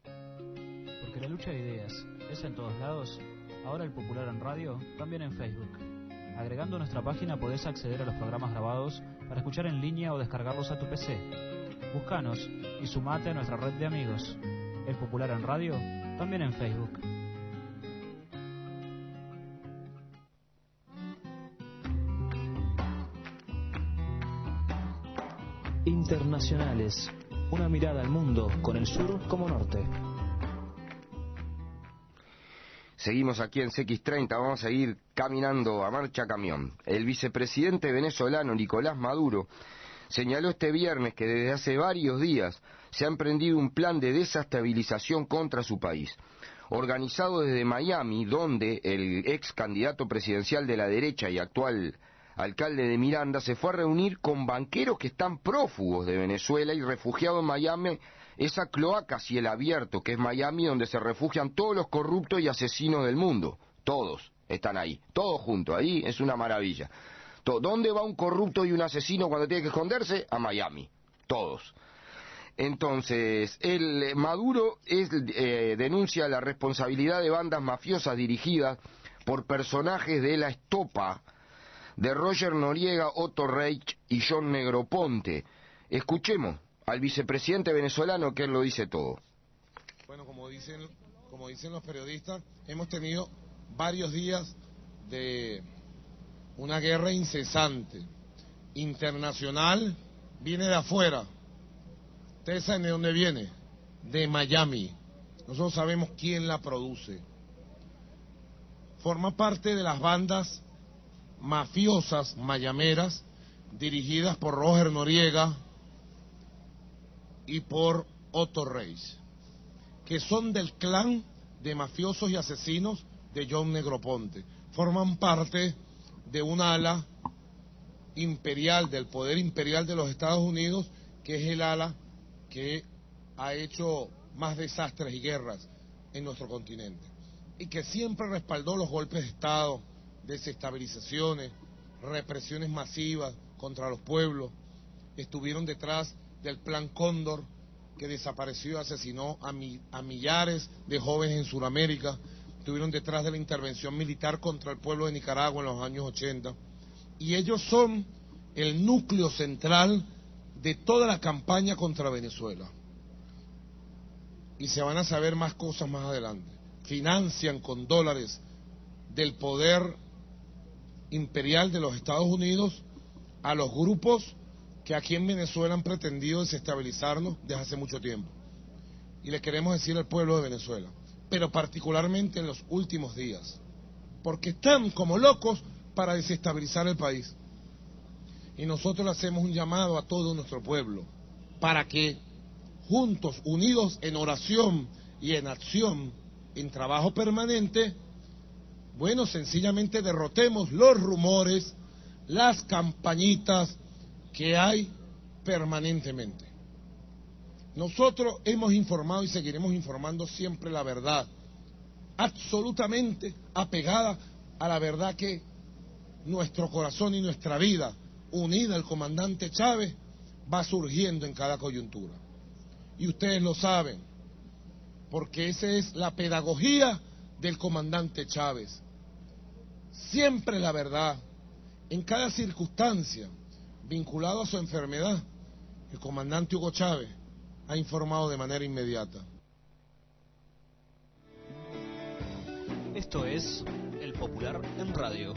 Porque la lucha de ideas es en todos lados, ahora El Popular en Radio, también en Facebook. Agregando nuestra página podés acceder a los programas grabados para escuchar en línea o descargarlos a tu PC. Búscanos y sumate a nuestra red de amigos. El Popular en Radio, también en Facebook. Internacionales. Una mirada al mundo con el sur como norte. Seguimos aquí en CX30, vamos a seguir caminando a Marcha Camión. El vicepresidente venezolano Nicolás Maduro señaló este viernes que desde hace varios días se ha emprendido un plan de desestabilización contra su país, organizado desde Miami, donde el ex candidato presidencial de la derecha y actual alcalde de Miranda se fue a reunir con banqueros que están prófugos de Venezuela y refugiados en Miami, esa cloaca a cielo abierto que es Miami, donde se refugian todos los corruptos y asesinos del mundo. Todos están ahí, todos juntos, ahí es una maravilla. ¿Dónde va un corrupto y un asesino cuando tiene que esconderse? A Miami, todos. Entonces, Maduro denuncia la responsabilidad de bandas mafiosas dirigidas por personajes de la estopa de Roger Noriega, Otto Reich y John Negroponte. Escuchemos al vicepresidente venezolano, que él lo dice todo. Bueno, como dicen los periodistas, hemos tenido varios días de una guerra incesante, internacional, viene de afuera. ¿Ustedes saben de dónde viene? De Miami. Nosotros sabemos quién la produce. Forma parte de las bandas mafiosas mayameras dirigidas por Roger Noriega y por Otto Reich, que son del clan de mafiosos y asesinos de John Negroponte. Forman parte de un ala imperial, del poder imperial de los Estados Unidos, que es el ala que ha hecho más desastres y guerras en nuestro continente, y que siempre respaldó los golpes de Estado, desestabilizaciones, represiones masivas contra los pueblos. Estuvieron detrás del Plan Cóndor, que desapareció y asesinó a millares de jóvenes en Sudamérica. Estuvieron detrás de la intervención militar contra el pueblo de Nicaragua en los años 80. Y ellos son el núcleo central de toda la campaña contra Venezuela. Y se van a saber más cosas más adelante. Financian con dólares del poder imperial de los Estados Unidos a los grupos que aquí en Venezuela han pretendido desestabilizarnos desde hace mucho tiempo. Y le queremos decir al pueblo de Venezuela, pero particularmente en los últimos días, porque están como locos para desestabilizar el país. Y nosotros le hacemos un llamado a todo nuestro pueblo, para que juntos, unidos en oración y en acción, en trabajo permanente, bueno, sencillamente derrotemos los rumores, las campañitas que hay permanentemente. Nosotros hemos informado y seguiremos informando siempre la verdad, absolutamente apegada a la verdad que nuestro corazón y nuestra vida, unida al comandante Chávez, va surgiendo en cada coyuntura. Y ustedes lo saben, porque esa es la pedagogía del comandante Chávez. Siempre la verdad, en cada circunstancia, vinculado a su enfermedad, el comandante Hugo Chávez ha informado de manera inmediata. Esto es El Popular en Radio.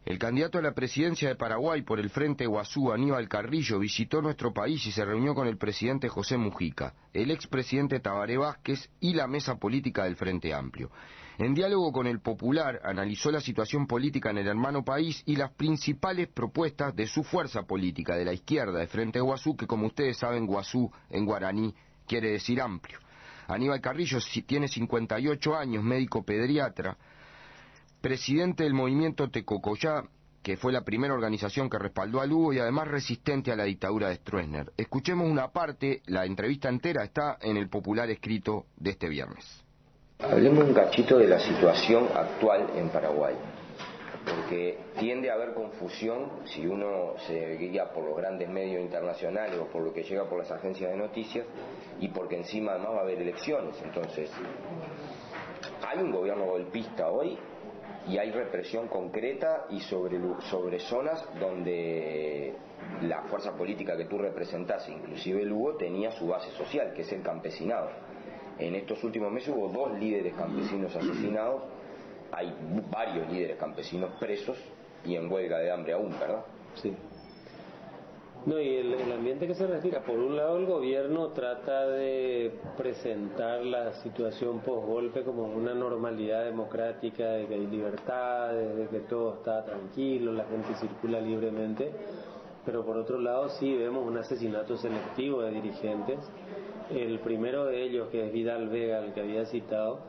El candidato a la presidencia de Paraguay por el Frente Guazú, Aníbal Carrillo, visitó nuestro país y se reunió con el presidente José Mujica, el expresidente Tabaré Vázquez y la mesa política del Frente Amplio. En diálogo con el Popular, analizó la situación política en el hermano país y las principales propuestas de su fuerza política, de la izquierda, de Frente Guazú, que como ustedes saben, Guazú en guaraní quiere decir amplio. Aníbal Carrillo tiene 58 años, médico pediatra, presidente del movimiento Tecocoyá, que fue la primera organización que respaldó a Lugo y además resistente a la dictadura de Stroessner. Escuchemos una parte, la entrevista entera está en el Popular escrito de este viernes. Hablemos un cachito de la situación actual en Paraguay, porque tiende a haber confusión si uno se guía por los grandes medios internacionales o por lo que llega por las agencias de noticias, y porque encima además va a haber elecciones. Entonces, hay un gobierno golpista hoy y hay represión concreta y sobre zonas donde la fuerza política que tú representás, inclusive Lugo, tenía su base social, que es el campesinado. En estos últimos meses hubo 2 líderes campesinos asesinados, hay varios líderes campesinos presos y en huelga de hambre aún, ¿verdad? Sí. No, y el ambiente que se respira, por un lado el gobierno trata de presentar la situación post-golpe como una normalidad democrática, de que hay libertades, de que todo está tranquilo, la gente circula libremente, pero por otro lado sí vemos un asesinato selectivo de dirigentes. El primero de ellos, que es Vidal Vega, el que había citado,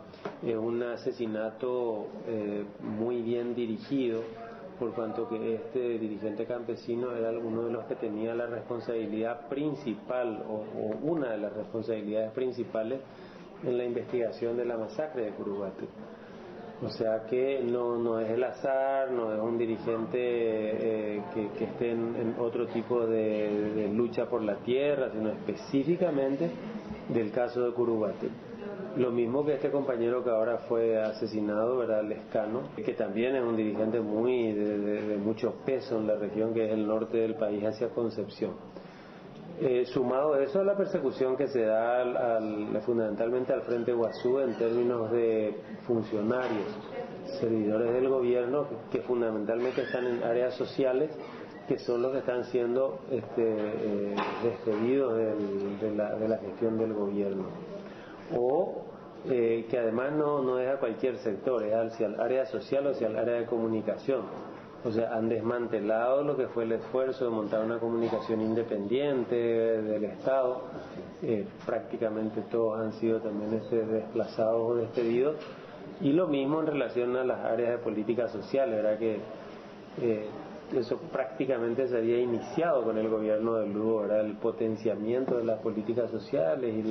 es un asesinato muy bien dirigido, por cuanto que este dirigente campesino era uno de los que tenía la responsabilidad principal o una de las responsabilidades principales en la investigación de la masacre de Curubate. O sea que no es el azar, no es un dirigente que esté en otro tipo de lucha por la tierra, sino específicamente del caso de Curubate. Lo mismo que este compañero que ahora fue asesinado, ¿verdad? Lescano, que también es un dirigente muy de mucho peso en la región, que es el norte del país hacia Concepción. Sumado eso a la persecución que se da fundamentalmente al Frente Guazú en términos de funcionarios, servidores del gobierno, que fundamentalmente están en áreas sociales, que son los que están siendo despedidos de la gestión del gobierno. O que además no es a cualquier sector, es hacia el área social o hacia el área de comunicación. O sea, han desmantelado lo que fue el esfuerzo de montar una comunicación independiente del Estado. Prácticamente todos han sido también desplazados o despedidos. Y lo mismo en relación a las áreas de políticas sociales, ¿verdad? Que eso prácticamente se había iniciado con el gobierno de Lugo, ¿verdad? El potenciamiento de las políticas sociales y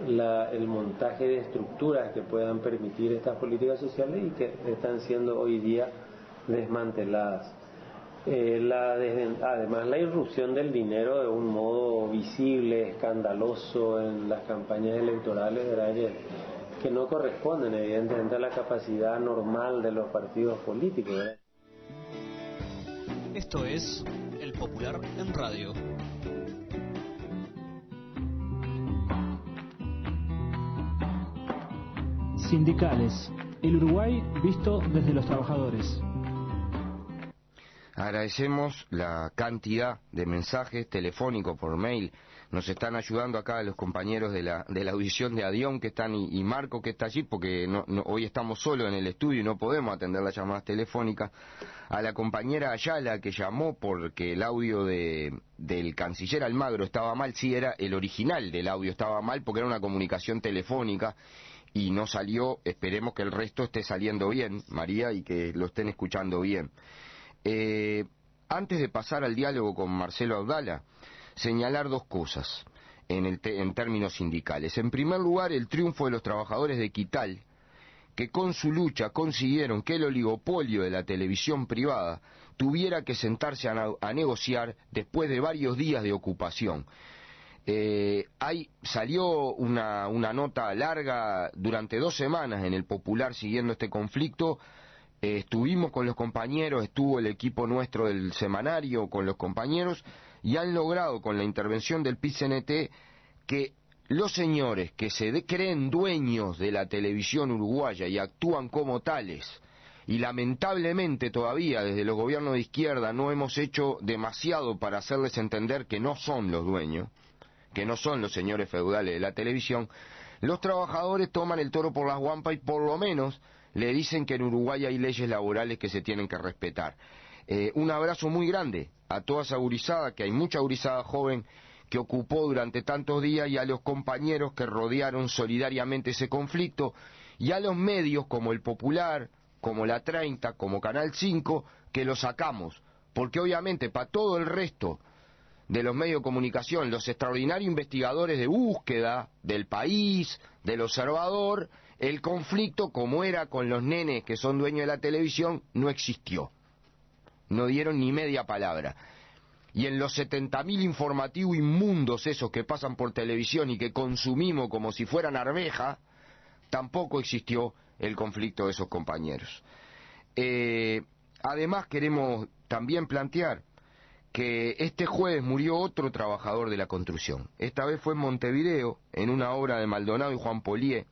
el montaje de estructuras que puedan permitir estas políticas sociales y que están siendo hoy día desmanteladas. Además, la irrupción del dinero de un modo visible, escandaloso en las campañas electorales, ¿verdad? Que no corresponden evidentemente a la capacidad normal de los partidos políticos, ¿verdad? Esto es El Popular en Radio. Sindicales. El Uruguay visto desde los trabajadores. Agradecemos la cantidad de mensajes telefónicos por mail. Nos están ayudando acá los compañeros de la audición de Adión que están y Marco que está allí, porque hoy estamos solos en el estudio y no podemos atender las llamadas telefónicas. A la compañera Ayala que llamó porque el audio del canciller Almagro estaba mal. Sí, era el original del audio, estaba mal porque era una comunicación telefónica y no salió. Esperemos que el resto esté saliendo bien, María, y que lo estén escuchando bien. Antes de pasar al diálogo con Marcelo Abdala, señalar dos cosas en términos sindicales. En primer lugar, el triunfo de los trabajadores de Quital, que con su lucha consiguieron que el oligopolio de la televisión privada tuviera que sentarse a negociar después de varios días de ocupación. Salió una nota larga durante 2 semanas en el Popular siguiendo este conflicto. Estuvimos con los compañeros, estuvo el equipo nuestro del semanario con los compañeros y han logrado con la intervención del PIT-CNT que los señores que se creen dueños de la televisión uruguaya y actúan como tales, y lamentablemente todavía desde los gobiernos de izquierda no hemos hecho demasiado para hacerles entender que no son los dueños, que no son los señores feudales de la televisión, los trabajadores toman el toro por las guampas y por lo menos le dicen que en Uruguay hay leyes laborales que se tienen que respetar. Un abrazo muy grande a toda esa gurizada, que hay mucha gurizada joven que ocupó durante tantos días, y a los compañeros que rodearon solidariamente ese conflicto, y a los medios como El Popular, como La 30, como Canal 5, que lo sacamos, porque obviamente para todo el resto de los medios de comunicación, los extraordinarios investigadores de búsqueda del País, del Observador, el conflicto, como era con los nenes que son dueños de la televisión, no existió. No dieron ni media palabra. Y en los 70.000 informativos inmundos esos que pasan por televisión y que consumimos como si fueran arveja, tampoco existió el conflicto de esos compañeros. Además queremos también plantear que este jueves murió otro trabajador de la construcción. Esta vez fue en Montevideo, en una obra de Maldonado y Juan Polié.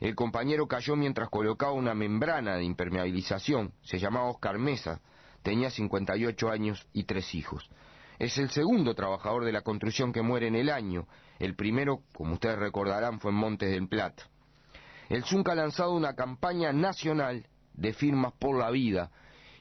El compañero cayó mientras colocaba una membrana de impermeabilización. Se llamaba Oscar Mesa, tenía 58 años y 3 hijos. Es el segundo trabajador de la construcción que muere en el año. El primero, como ustedes recordarán, fue en Montes del Plata. El ZUNC ha lanzado una campaña nacional de firmas por la vida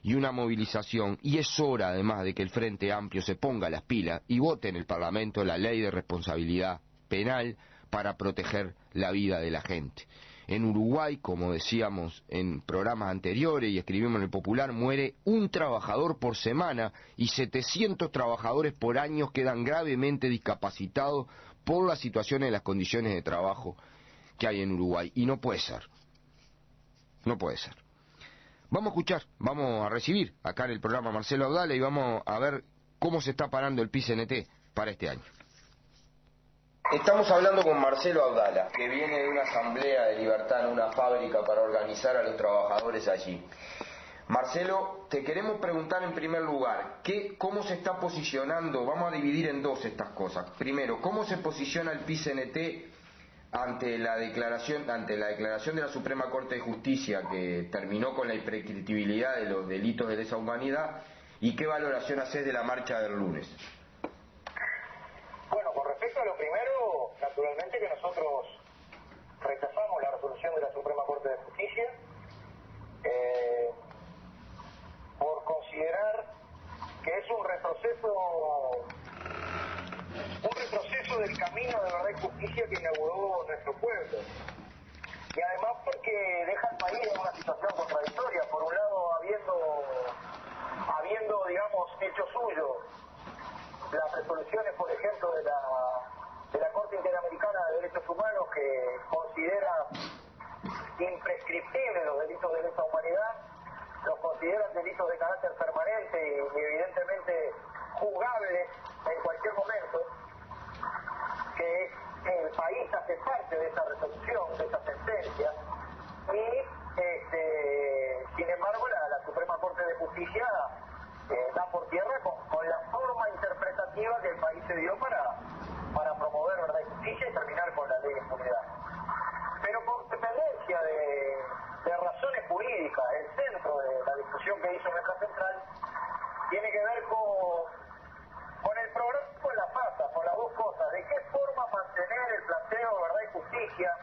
y una movilización, y es hora además de que el Frente Amplio se ponga las pilas y vote en el Parlamento la ley de responsabilidad penal para proteger la vida de la gente. En Uruguay, como decíamos en programas anteriores y escribimos en El Popular, muere un trabajador por semana y 700 trabajadores por año quedan gravemente discapacitados por las situaciones y las condiciones de trabajo que hay en Uruguay. Y no puede ser. No puede ser. Vamos a escuchar, vamos a recibir acá en el programa a Marcelo Abdala y vamos a ver cómo se está parando el PIT-CNT para este año. Estamos hablando con Marcelo Abdala, que viene de una asamblea de Libertad en una fábrica para organizar a los trabajadores allí. Marcelo, te queremos preguntar en primer lugar, ¿cómo se está posicionando? Vamos a dividir en dos estas cosas. Primero, ¿cómo se posiciona el PIT-CNT ante la declaración de la Suprema Corte de Justicia que terminó con la imprescriptibilidad de los delitos de lesa humanidad? ¿Y qué valoración haces de la marcha del lunes? Bueno, con respecto a lo primero, naturalmente que nosotros rechazamos la resolución de la Suprema Corte de Justicia por considerar que es un retroceso del camino de verdad y justicia que inauguró nuestro pueblo. Y además porque deja al país en una situación contradictoria. Por un lado, habiendo digamos, hecho suyo las resoluciones, por ejemplo, de la Corte Interamericana de Derechos Humanos, que considera imprescriptibles los delitos de lesa humanidad, los consideran delitos de carácter permanente y evidentemente juzgables en cualquier momento, que el país hace parte de esa resolución, de esa sentencia, y sin embargo la Suprema Corte de Justicia da por tierra con la forma interpretativa que el país se dio para promover verdad y justicia y terminar con la ley de impunidad. Pero por dependencia de razones jurídicas, el centro de la discusión que hizo nuestra central tiene que ver con el programa, con la pasa, con las dos cosas, de qué forma mantener el planteo verdad y justicia,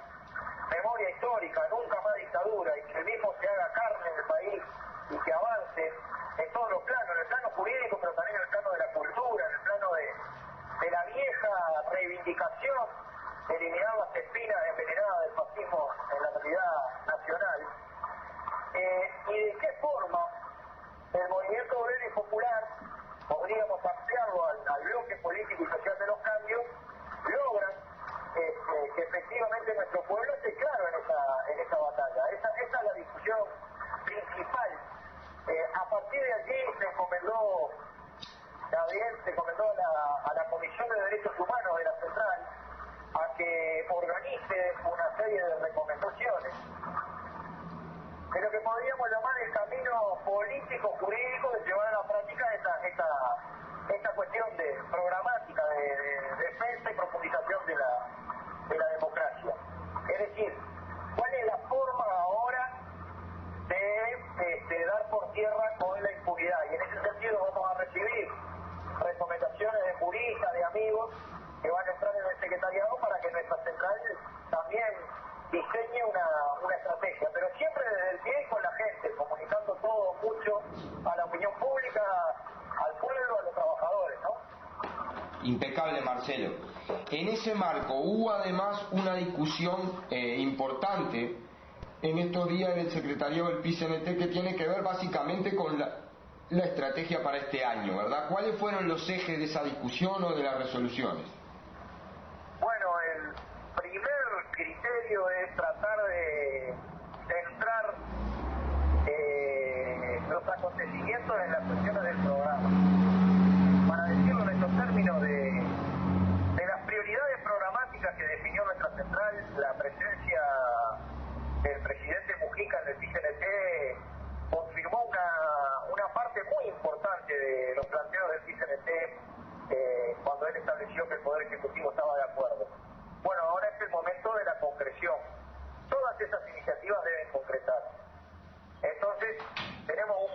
memoria histórica, nunca más dictadura, y que el mismo se haga carne en el país y que avance en todos los planos, en el plano jurídico, pero también en el plano de la cultura, en el plano de la vieja reivindicación de eliminar las espinas envenenadas del fascismo en la realidad nacional, y de qué forma el movimiento obrero y popular, podríamos ampliarlo al bloque político y social de los cambios, logran que efectivamente nuestro pueblo esté claro en esa batalla. Esa es la discusión principal. A partir de allí se encomendó a la Comisión de Derechos Humanos de la Central a que organice una serie de recomendaciones de lo que podríamos llamar el camino político-jurídico de llevar a la práctica esta cuestión programática de defensa y profundización de la democracia. Es decir, ¿cuál es la forma ahora de dar por tierra con la impunidad? Y en ese sentido vamos a recibir recomendaciones de juristas, de amigos, que van a entrar en el secretariado para que nuestra central también diseñe una estrategia, pero siempre desde el pie y con la gente, comunicando todo mucho a la opinión pública, al pueblo, a los trabajadores, ¿no? Impecable, Marcelo. En ese marco hubo además una discusión importante en estos días del secretariado del PIT-CNT que tiene que ver básicamente con la estrategia para este año, ¿verdad? ¿Cuáles fueron los ejes de esa discusión o de las resoluciones? Bueno, el primer criterio es tratar de centrar los acontecimientos en las cuestiones del programa. Para decirlo en estos términos, de las prioridades programáticas que definió nuestra central, la presencia del presidente Mujica en el PIT-CNT confirmó una parte muy importante de los planteos del PIT-CNT cuando él estableció que el Poder Ejecutivo estaba de acuerdo. Bueno, ahora es el momento de la concreción. Todas esas iniciativas deben concretarse. Entonces, tenemos un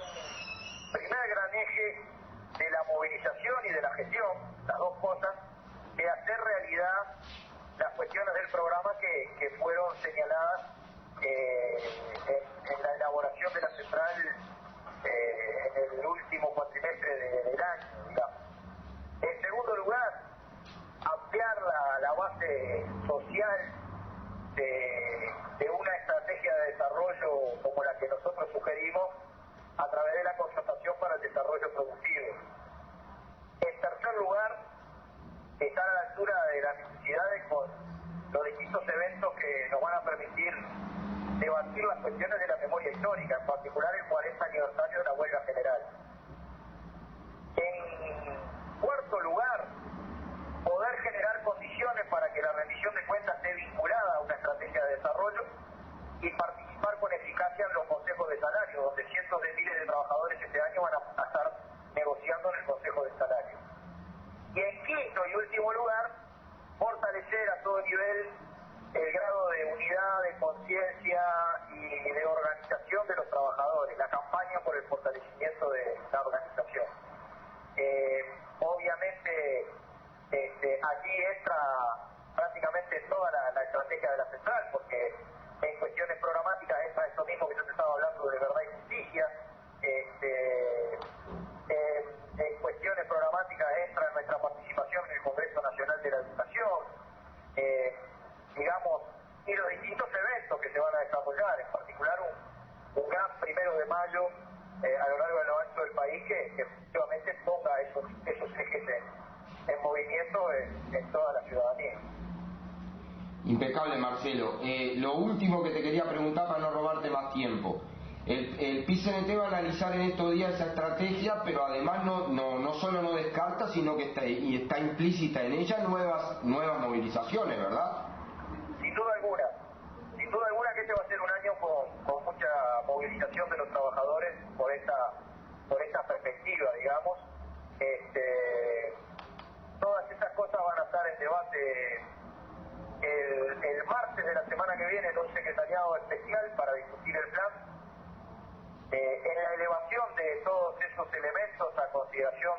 primer gran eje de la movilización y de la gestión, las dos cosas, de hacer realidad las cuestiones del programa que fueron señaladas en la elaboración de la central en el último cuatrimestre del año, digamos. En segundo lugar, ampliar la base social de una estrategia de desarrollo como la que nosotros sugerimos a través de la contratación para el desarrollo productivo. En tercer lugar, estar a la altura de las necesidades con los distintos eventos que nos van a permitir debatir las cuestiones de la memoria histórica, en particular el 40 aniversario de la huelga general. En cuarto lugar, poder generar condiciones para que la segundo y último lugar, fortalecer a todo nivel el grado de unidad, de conciencia y de organización de los trabajadores, la campaña por el fortalecimiento de la organización. Obviamente, aquí entra prácticamente toda la estrategia de la central, porque en cuestiones programáticas entra esto mismo que yo te estaba hablando de verdad y justicia. En cuestiones programáticas entra nuestra participación en el Congreso Nacional de la Educación, digamos, y los distintos eventos que se van a desarrollar, en particular un gran 1 de mayo a lo largo de lo ancho del país que efectivamente ponga esos ejes en movimiento en toda la ciudadanía. Impecable, Marcelo. Lo último que te quería preguntar para no robarte más tiempo. El PIT-CNT va a analizar en estos días esa estrategia, pero además no solo no descarta, sino que está implícita en ella nuevas movilizaciones, ¿verdad? Sin duda alguna que este va a ser un año con mucha movilización de los trabajadores por esta perspectiva, digamos. Todas estas cosas van a estar en debate el martes de la semana que viene en un secretariado especial para discutir el plan. En la elevación de todos esos elementos a consideración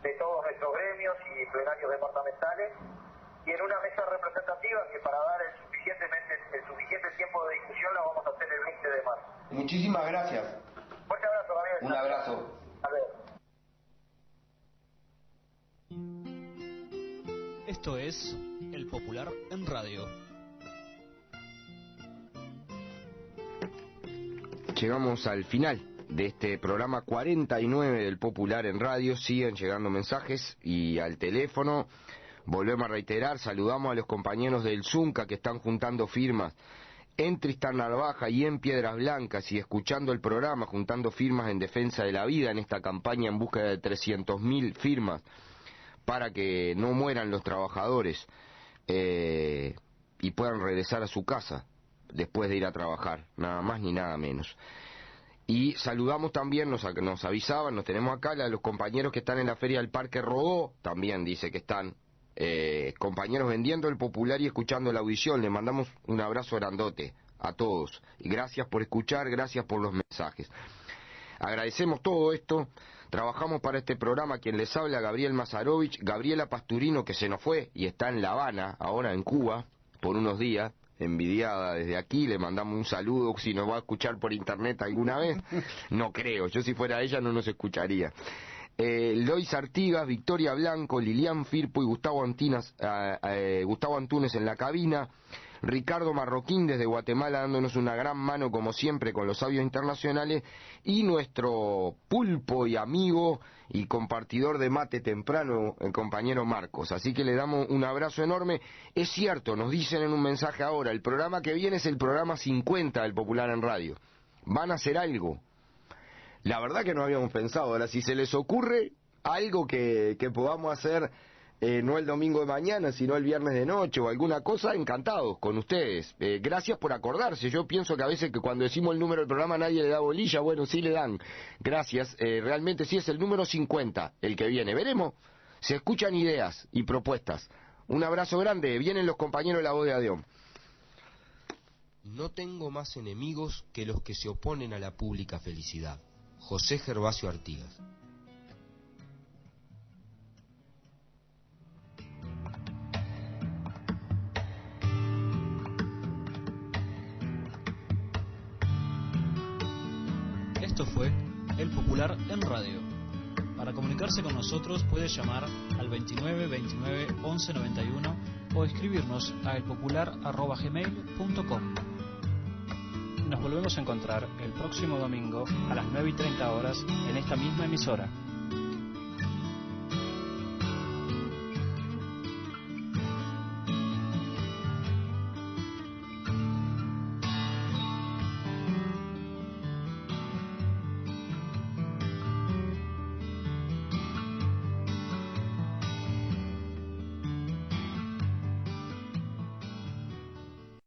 de todos nuestros gremios y plenarios departamentales, y en una mesa representativa que para dar el suficiente tiempo de discusión la vamos a hacer el 20 de marzo. Muchísimas gracias. Fuerte abrazo, Gabriel. Un abrazo. Esto es El Popular en Radio. Llegamos al final de este programa 49 del Popular en Radio. Siguen llegando mensajes y al teléfono. Volvemos a reiterar, saludamos a los compañeros del Zunca que están juntando firmas en Tristán Narvaja y en Piedras Blancas y escuchando el programa, juntando firmas en defensa de la vida en esta campaña en búsqueda de 300.000 firmas para que no mueran los trabajadores y puedan regresar a su casa después de ir a trabajar, nada más ni nada menos. Y saludamos también, nos avisaban, nos tenemos acá, a los compañeros que están en la Feria del Parque Rodó, también dice que están compañeros vendiendo el Popular y escuchando la audición. Les mandamos un abrazo grandote a todos y gracias por escuchar, gracias por los mensajes. Agradecemos todo esto. Trabajamos para este programa quien les habla, Gabriel Mazarovich, Gabriela Pasturino, que se nos fue y está en La Habana, ahora en Cuba, por unos días, envidiada desde aquí. Le mandamos un saludo, si nos va a escuchar por internet alguna vez. No creo, yo si fuera ella no nos escucharía. Lois Artigas, Victoria Blanco, Lilian Firpo y Gustavo Antunes en la cabina. Ricardo Marroquín desde Guatemala dándonos una gran mano como siempre con los audios internacionales, y nuestro pulpo y amigo y compartidor de mate temprano, el compañero Marcos. Así que le damos un abrazo enorme. Es cierto, nos dicen en un mensaje ahora, el programa que viene es el programa 50 del Popular en Radio. ¿Van a hacer algo? La verdad que no habíamos pensado. Ahora, si se les ocurre algo que podamos hacer, no el domingo de mañana, sino el viernes de noche o alguna cosa, encantados con ustedes. Gracias por acordarse. Yo pienso que a veces que cuando decimos el número del programa nadie le da bolilla. Bueno, sí le dan. Gracias. Realmente sí es el número 50 el que viene. Veremos. Se escuchan ideas y propuestas. Un abrazo grande. Vienen los compañeros de La Voz de Adeón. No tengo más enemigos que los que se oponen a la pública felicidad. José Gervasio Artigas. Esto fue El Popular en Radio. Para comunicarse con nosotros puede llamar al 29 29 11 91 o escribirnos a elpopular@gmail.com. Nos volvemos a encontrar el próximo domingo a las 9:30 horas en esta misma emisora.